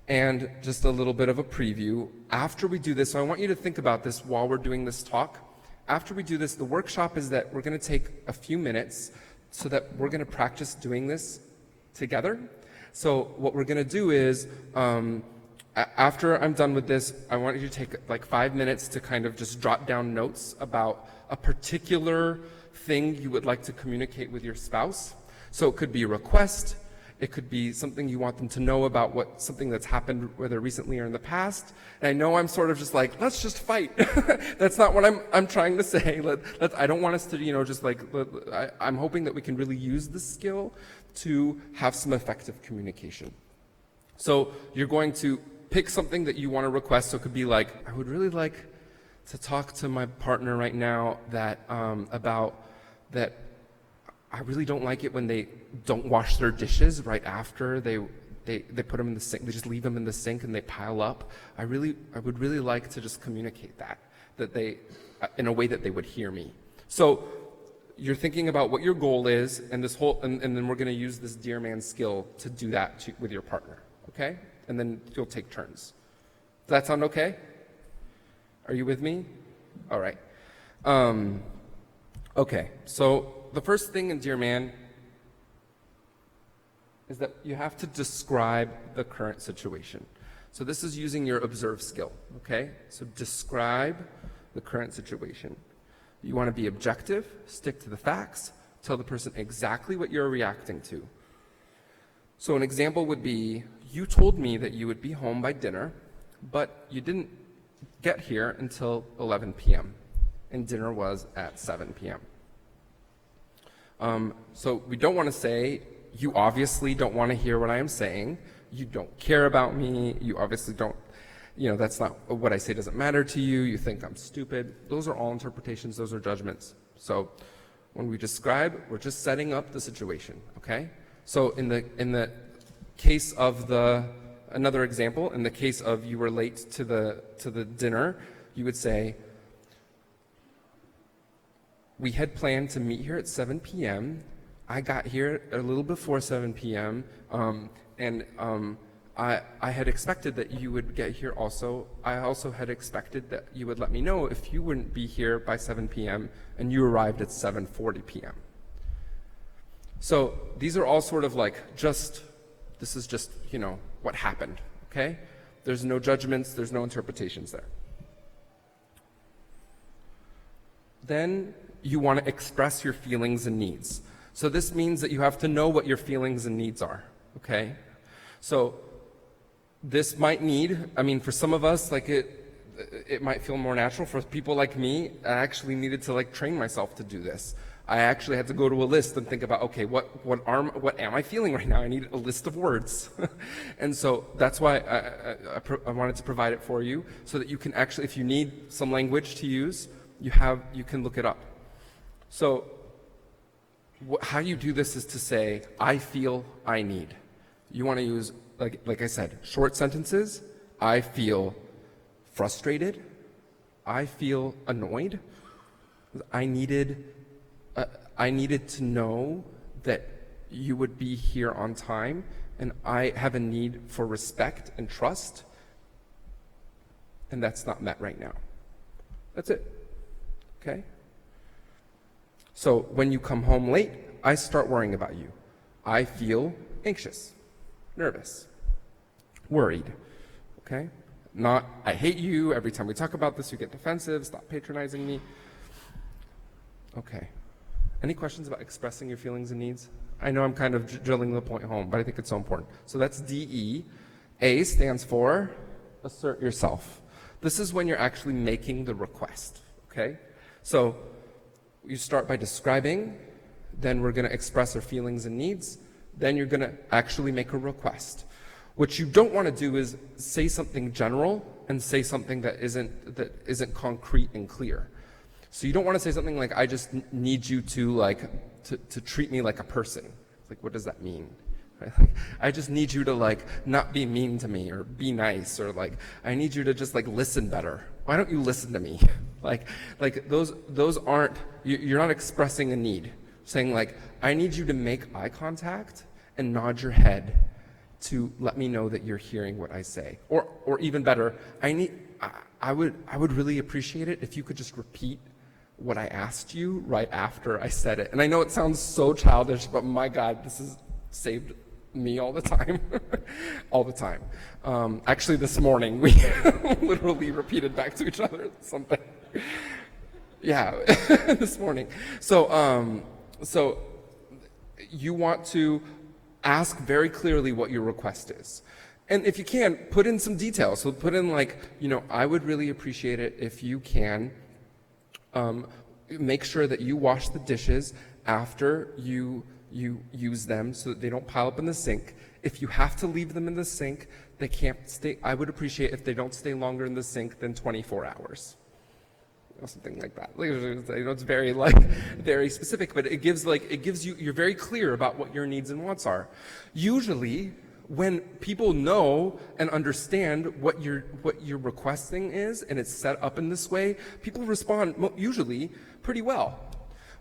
And just a little bit of a preview. After we do this, so I want you to think about this while we're doing this talk. After we do this, the workshop is that we're going to take a few minutes so that we're going to practice doing this together. So what we're going to do is, after I'm done with this, I want you to take like 5 minutes to kind of just jot down notes about a particular thing you would like to communicate with your spouse. So it could be a request, it could be something you want them to know about something that's happened, whether recently or in the past. And I know I'm sort of just like, let's just fight. That's not what I'm trying to say. I don't want us to, just like, I'm hoping that we can really use this skill to have some effective communication. So you're going to pick something that you want to request. So it could be like, I would really like to talk to my partner right now about that. I really don't like it when they don't wash their dishes right after they put them in the sink. They just leave them in the sink and they pile up. I would really like to just communicate that they, in a way that they would hear me. So you're thinking about what your goal is, and then we're going to use this Dear Man skill to do that with your partner. Okay? And then you'll take turns. Does that sound okay? Are you with me? All right. Okay. So the first thing in Dear Man is that you have to describe the current situation. So this is using your observe skill, okay? So describe the current situation. You want to be objective, stick to the facts, tell the person exactly what you're reacting to. So an example would be, you told me that you would be home by dinner, but you didn't get here until 11 p.m., and dinner was at 7 p.m. So we don't want to say, you obviously don't want to hear what I am saying, you don't care about me, you obviously don't, that's not what I say doesn't matter to you, you think I'm stupid. Those are all interpretations, those are judgments. So when we describe, we're just setting up the situation, okay? So in the case of another example, in the case of you were late to the dinner, you would say, we had planned to meet here at 7 p.m. I got here a little before 7 p.m. And I had expected that you would get here also. I also had expected that you would let me know if you wouldn't be here by 7 p.m. and you arrived at 7:40 p.m. So these are all sort of like this is just, what happened, okay? There's no judgments, there's no interpretations there. Then you want to express your feelings and needs. So this means that you have to know what your feelings and needs are, okay? So this might for some of us, like it might feel more natural. For people like me, I actually needed to train myself to do this. I actually had to go to a list and think about, okay, what am I feeling right now? I need a list of words. And so that's why I wanted to provide it for you, so that you can actually, if you need some language to use, you can look it up. So how you do this is to say, I feel, I need. You want to use, like I said, short sentences. I feel frustrated. I feel annoyed. I needed to know that you would be here on time, and I have a need for respect and trust, and that's not met right now. That's it. Okay? So when you come home late, I start worrying about you. I feel anxious, nervous, worried. Okay? Not, I hate you, every time we talk about this you get defensive, stop patronizing me. Okay. Any questions about expressing your feelings and needs? I know I'm kind of drilling the point home, but I think it's so important. So that's DE. A stands for assert yourself. This is when you're actually making the request, okay? So you start by describing, then we're going to express our feelings and needs, then you're going to actually make a request. What you don't want to do is say something general and say something that isn't concrete and clear. So you don't want to say something like, I just need you to to treat me like a person. Like, what does that mean? Right? Like, I just need you to not be mean to me or be nice, or I need you to just listen better. Why don't you listen to me? Those aren't, you're not expressing a need. Saying I need you to make eye contact and nod your head to let me know that you're hearing what I say. Or even better, I would really appreciate it if you could just repeat what I asked you right after I said it. And I know it sounds so childish, but my God, this has saved me all the time. All the time. Actually, this morning, we literally repeated back to each other something. Yeah, this morning. So you want to ask very clearly what your request is. And if you can, put in some details. So put in I would really appreciate it if you can make sure that you wash the dishes after you use them so that they don't pile up in the sink. If you have to leave them in the sink, they can't stay. I would appreciate if they don't stay longer in the sink than 24 hours. Something like that. It's very very specific, but it gives you, you're very clear about what your needs and wants are. Usually, when people know and understand what you're requesting is, and it's set up in this way, people respond usually pretty well.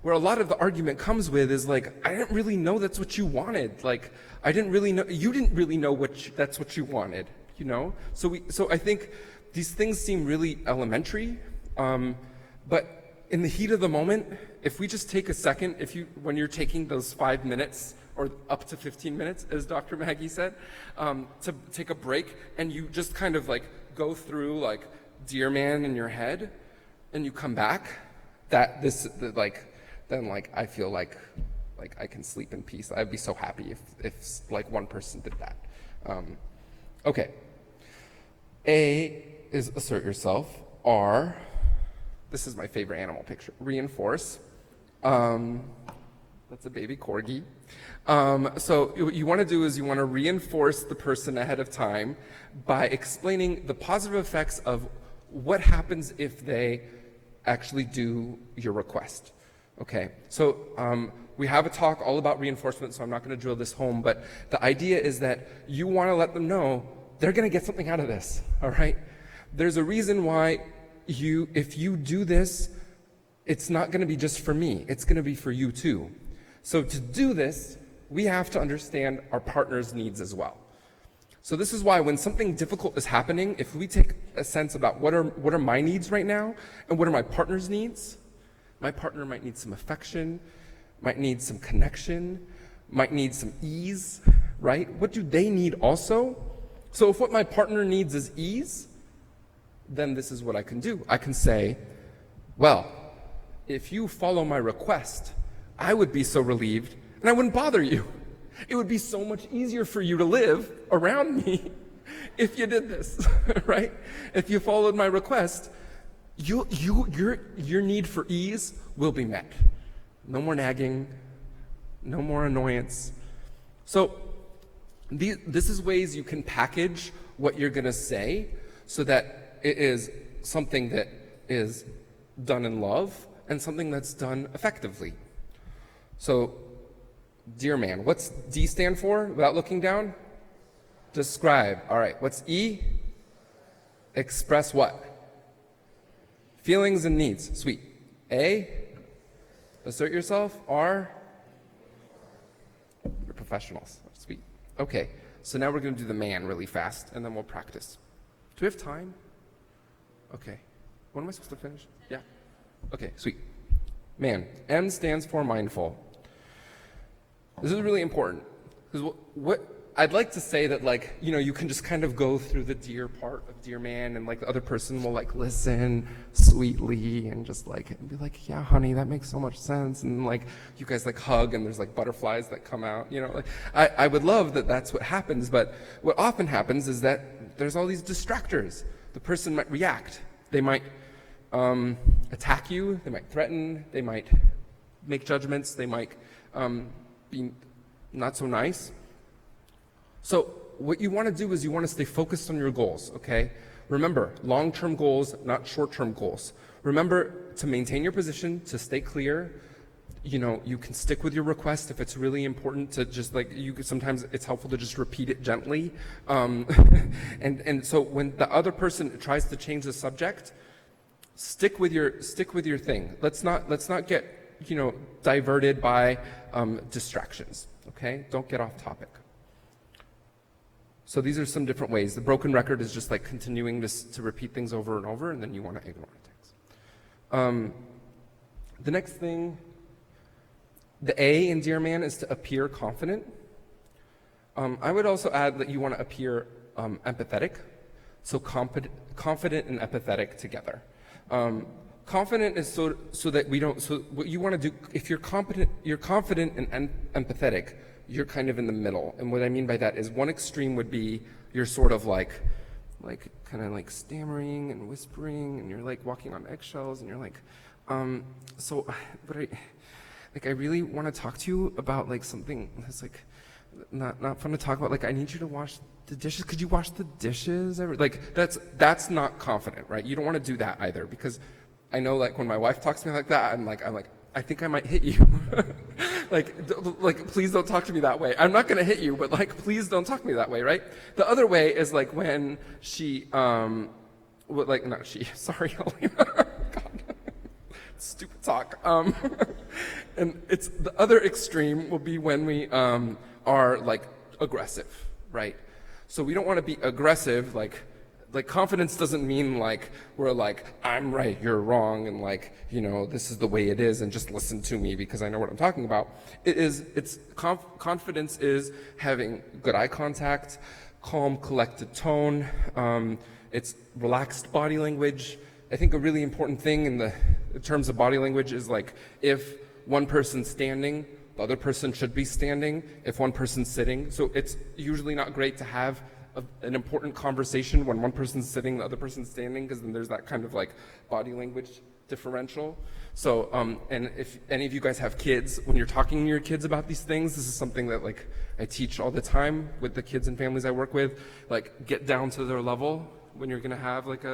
Where a lot of the argument comes with is I didn't really know that's what you wanted. I didn't really know, you didn't really know that's what you wanted, you know? So I think these things seem really elementary, but in the heat of the moment, if we just take a second, when you're taking those 5 minutes or up to 15 minutes, as Dr. Maggie said, to take a break, and you just kind of go through Dear Man in your head, and you come back, then I feel like I can sleep in peace. I'd be so happy if one person did that. Okay. A is assert yourself. R, this is my favorite animal picture, reinforce. That's a baby corgi. So what you want to do is you want to reinforce the person ahead of time by explaining the positive effects of what happens if they actually do your request. Okay, so we have a talk all about reinforcement, so I'm not going to drill this home, but the idea is that you want to let them know they're going to get something out of this, all right? There's a reason why if you do this, it's not going to be just for me, it's going to be for you too. So to do this, we have to understand our partner's needs as well. So this is why when something difficult is happening, if we take a sense about what are my needs right now and what are my partner's needs, my partner might need some affection, might need some connection, might need some ease, right? What do they need also? So if what my partner needs is ease, then this is what I can do. I can say, well, if you follow my request, I would be so relieved and I wouldn't bother you. It would be so much easier for you to live around me if you did this, right? If you followed my request, your need for ease will be met. No more nagging, no more annoyance. So this is ways you can package what you're going to say so that it is something that is done in love and something that's done effectively. So, dear man, what's D stand for without looking down? Describe. All right, what's E? Express what? Feelings and needs. Sweet. A? Assert yourself. R? You're professionals. Sweet. Okay, so now we're going to do the man really fast, and then we'll practice. Do we have time? Okay. When am I supposed to finish? Yeah. Okay, sweet. Man. M stands for mindful. This is really important, because I'd like to say that, like, you know, you can just kind of go through the dear part of Dear Man, and like the other person will like listen sweetly and just like be like, yeah, honey, that makes so much sense. And like you guys like hug and there's like butterflies that come out, you know, like I would love that that's what happens. But what often happens is that there's all these distractors. The person might react. They might attack you. They might threaten. They might make judgments. They might be not so nice. So what you want to do is you want to stay focused on your goals, okay? Remember, long-term goals, not short-term goals. Remember to maintain your position, to stay clear. You know, you can stick with your request if it's really important to just like, sometimes it's helpful to just repeat it gently. And so when the other person tries to change the subject, stick with your thing. Let's not get, you know, diverted by distractions, okay? Don't get off topic. So these are some different ways. The broken record is just like continuing to repeat things over and over, and then you want to ignore things. The next thing, the A in Dear Man is to appear confident. I would also add that you want to appear empathetic. So confident and empathetic together. Confident is so that we don't, so what you want to do, if you're confident and empathetic, you're kind of in the middle. And what I mean by that is one extreme would be you're sort of like kind of like stammering and whispering, and you're like walking on eggshells, and you're like, I really want to talk to you about like something that's like not fun to talk about. Like, I need you to wash the dishes. Could you wash the dishes? Like, that's not confident, right? You don't want to do that either, because I know, like, when my wife talks to me like that, I'm like, I think I might hit you. like, please don't talk to me that way. I'm not gonna hit you, but like, please don't talk to me that way, right? The other way is like when she, sorry, Helena. God, stupid talk. And it's the other extreme will be when we are like aggressive, right? So we don't want to be aggressive, like confidence doesn't mean like we're like, I'm right, you're wrong, and like, you know, this is the way it is, and just listen to me because I know what I'm talking about. Confidence is having good eye contact, calm, collected tone. It's relaxed body language. I think a really important thing in terms of body language is like, if one person's standing, the other person should be standing. If one person's sitting, so it's usually not great to have an important conversation when one person's sitting, the other person's standing, because then there's that kind of like body language differential. So, and if any of you guys have kids, when you're talking to your kids about these things, this is something that like I teach all the time with the kids and families I work with. Like, get down to their level when you're gonna have like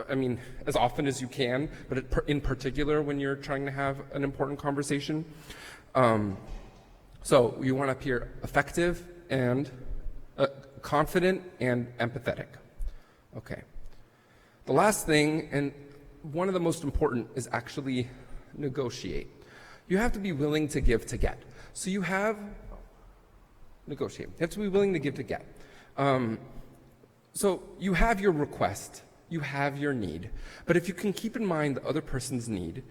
I mean, as often as you can, but in particular when you're trying to have an important conversation. So you want to appear effective and confident and empathetic. Okay. The last thing, and one of the most important, is actually negotiate. You have to be willing to give to get. So you have, negotiate. You have to be willing to give to get. So you have your request, you have your need, but if you can keep in mind the other person's need,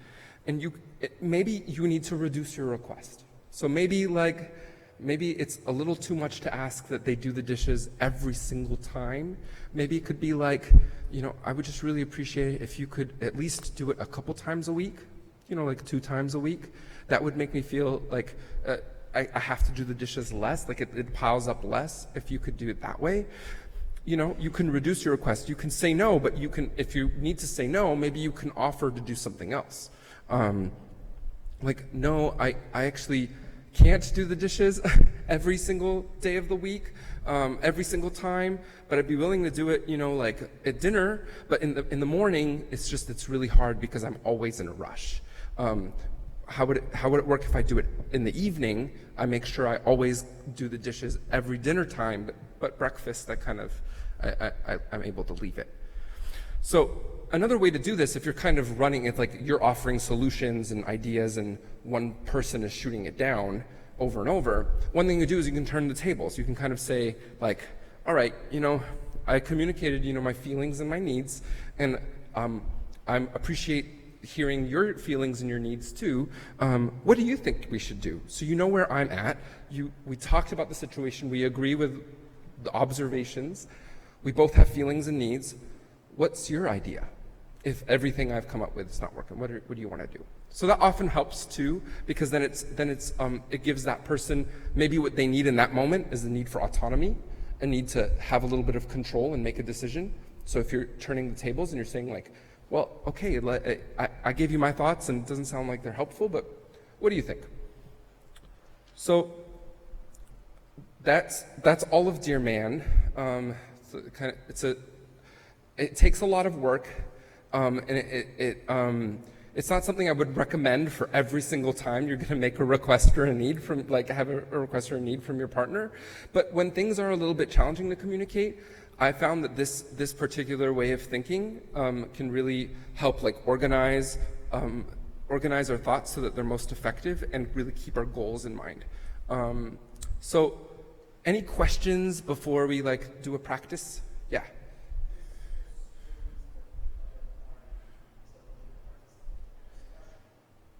and maybe you need to reduce your request. So maybe it's a little too much to ask that they do the dishes every single time. Maybe it could be like, you know, I would just really appreciate it if you could at least do it a couple times a week, you know, like 2 times a week. That would make me feel like I have to do the dishes less, like it piles up less if you could do it that way. You know, you can reduce your request. You can say no, but if you need to say no, maybe you can offer to do something else. Like, no, I actually can't do the dishes every single day of the week, every single time, but I'd be willing to do it, you know, like at dinner, but in the morning, it's really hard because I'm always in a rush. How would it work if I do it in the evening? I make sure I always do the dishes every dinner time, but breakfast, I'm able to leave it. So another way to do this, if you're kind of running it like you're offering solutions and ideas and one person is shooting it down over and over, one thing you do is you can turn the tables. You can kind of say like, all right, you know, I communicated, you know, my feelings and my needs, and I appreciate hearing your feelings and your needs too. What do you think we should do? So you know where I'm at. We talked about the situation. We agree with the observations. We both have feelings and needs. What's your idea? If everything I've come up with is not working, what do you want to do? So that often helps too, because then it gives that person maybe what they need in that moment is the need for autonomy, a need to have a little bit of control and make a decision. So if you're turning the tables and you're saying like, well, okay, I gave you my thoughts and it doesn't sound like they're helpful, but what do you think? So that's all of Dear Man. It takes a lot of work, and it's not something I would recommend for every single time you're going to make a request or a need from, like, have a request or a need from your partner. But when things are a little bit challenging to communicate, I found that this particular way of thinking can really help, like, organize our thoughts so that they're most effective and really keep our goals in mind. So, any questions before we like do a practice? Yeah.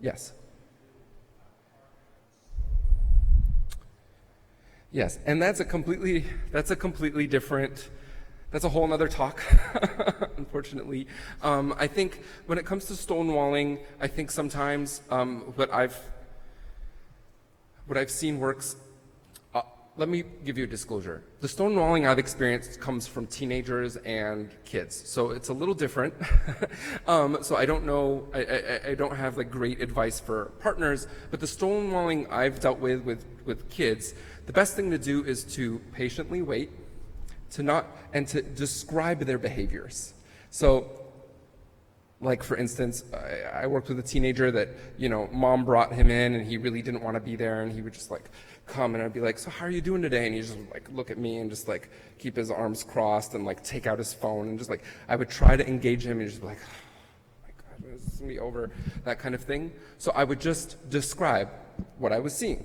Yes. Yes, and that's a completely different, that's a whole nother talk, unfortunately. I think when it comes to stonewalling, I think sometimes what I've seen works. Let me give you a disclosure. The stonewalling I've experienced comes from teenagers and kids, so it's a little different. So I don't know, I don't have like great advice for partners, but the stonewalling I've dealt with kids, the best thing to do is to patiently wait, and to describe their behaviors. So, like for instance, I worked with a teenager that, mom brought him in and he really didn't want to be there, and he would just like come and I'd be like, so how are you doing today? And he just would like look at me and just like keep his arms crossed and like take out his phone, and just like I would try to engage him and just be like, oh my God, this is gonna be over, that kind of thing. So I would just describe what I was seeing.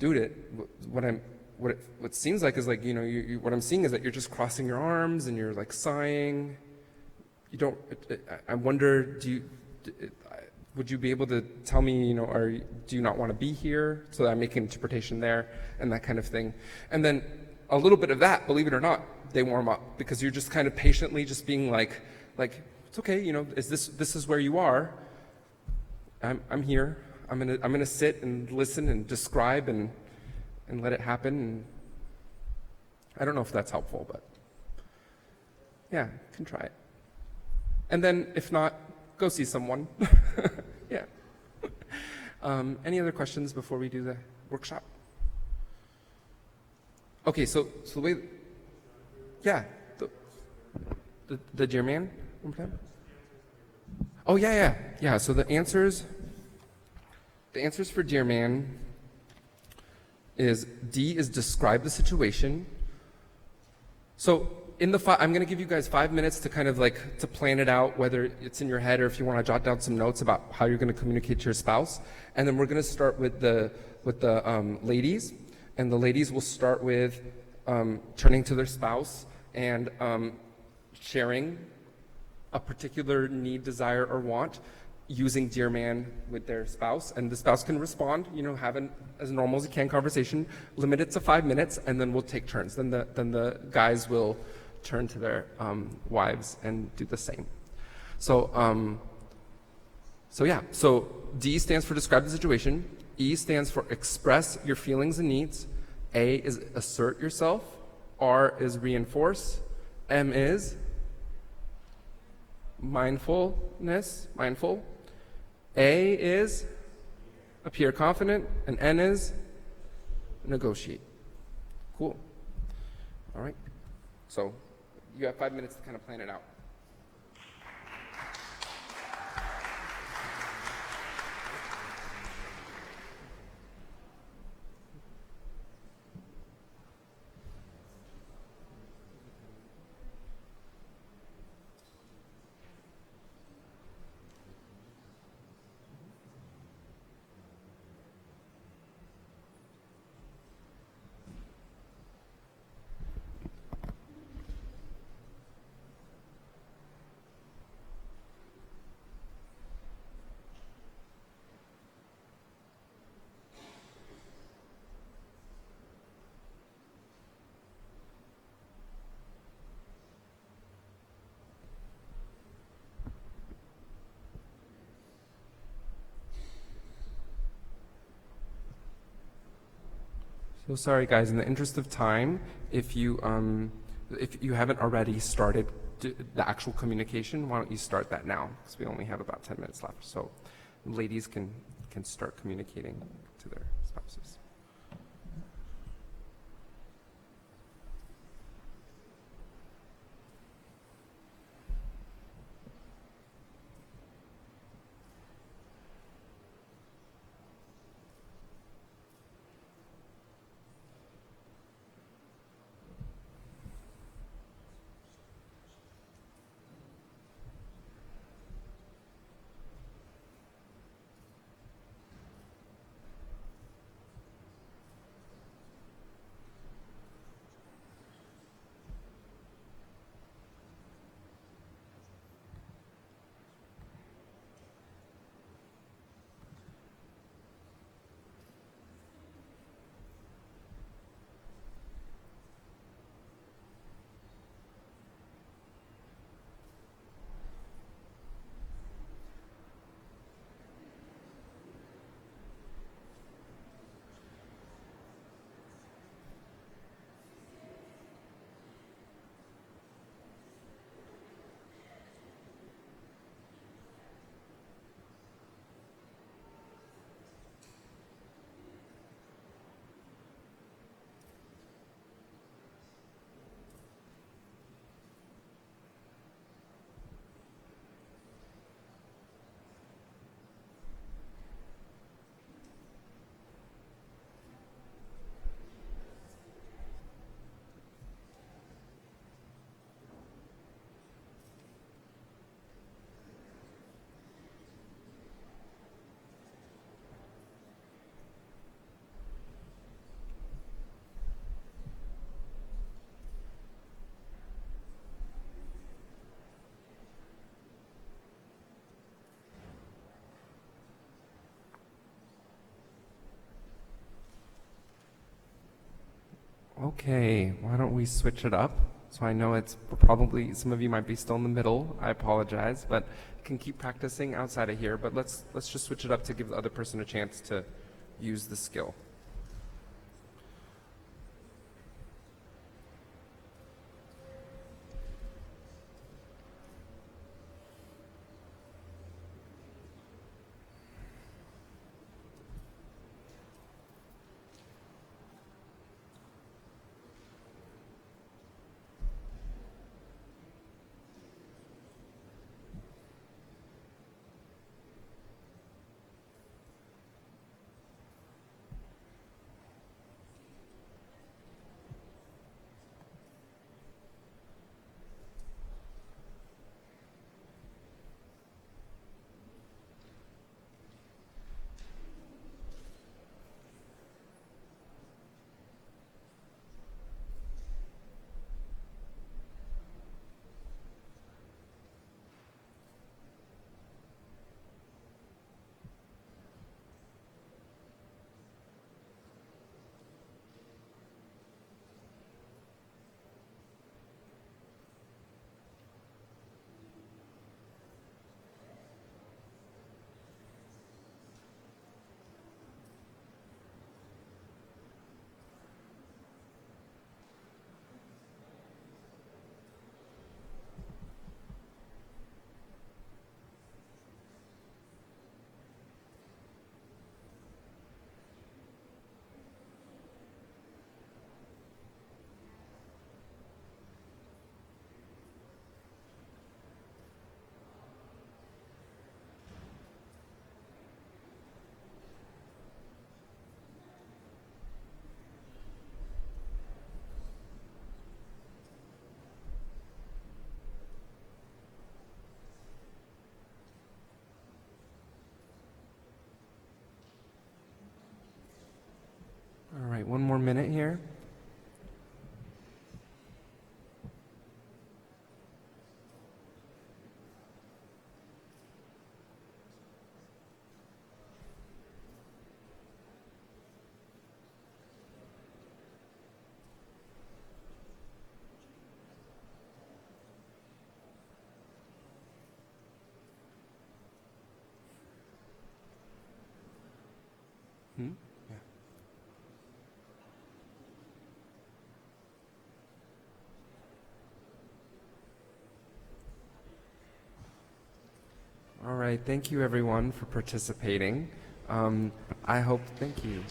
Dude, what seems like is like, what I'm seeing is that you're just crossing your arms and you're like sighing. I wonder, would you be able to tell me, do you not want to be here? So that I make an interpretation there and that kind of thing. And then a little bit of that, believe it or not, they warm up, because you're just kind of patiently just being like, it's okay, this is where you are. I'm here. I'm gonna sit and listen and describe and let it happen. And I don't know if that's helpful, but yeah, you can try it. And then if not, go see someone. Yeah. Any other questions before we do the workshop? Okay, so the way, yeah, the Dear Man, one more time. Oh yeah. So the answers for Dear Man is D is describe the situation. So in I'm going to give you guys 5 minutes to kind of like to plan it out, whether it's in your head or if you want to jot down some notes about how you're going to communicate to your spouse. And then we're going to start with the ladies, and the ladies will start with turning to their spouse and sharing a particular need, desire, or want, using Dear Man with their spouse, and the spouse can respond, have an as normal as you can conversation, limit it to 5 minutes, and then we'll take turns. Then the guys will turn to their wives and do the same. So D stands for describe the situation. E stands for express your feelings and needs. A is assert yourself. R is reinforce. M is mindful. A is appear confident, and N is negotiate. Cool. All right. So you have 5 minutes to kind of plan it out. So sorry, guys. In the interest of time, if you haven't already started the actual communication, why don't you start that now? Because we only have about 10 minutes left. So ladies can start communicating to their spouses. Okay, why don't we switch it up? So I know it's probably, some of you might be still in the middle. I apologize, but you can keep practicing outside of here. But let's just switch it up to give the other person a chance to use the skill. All right, one more minute here. right, thank you everyone for participating. I hope, thank you.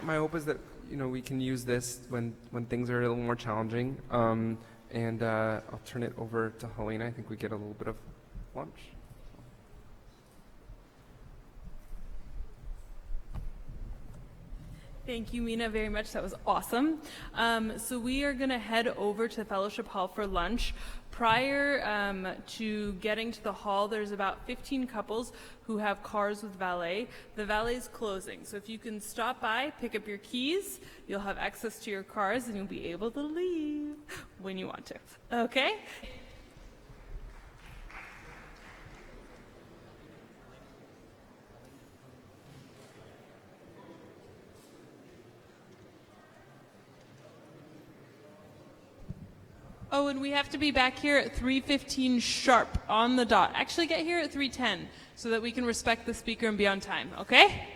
My hope is that we can use this when things are a little more challenging. And I'll turn it over to Helena. I think we get a little bit of lunch. Thank you, Mina, very much. That was awesome. So we are going to head over to Fellowship Hall for lunch. Prior to getting to the hall, there's about 15 couples who have cars with valet. The valet is closing, so if you can stop by, pick up your keys, you'll have access to your cars and you'll be able to leave when you want to. Okay? Oh, and we have to be back here at 3:15 sharp on the dot. Actually, get here at 3:10 so that we can respect the speaker and be on time, okay?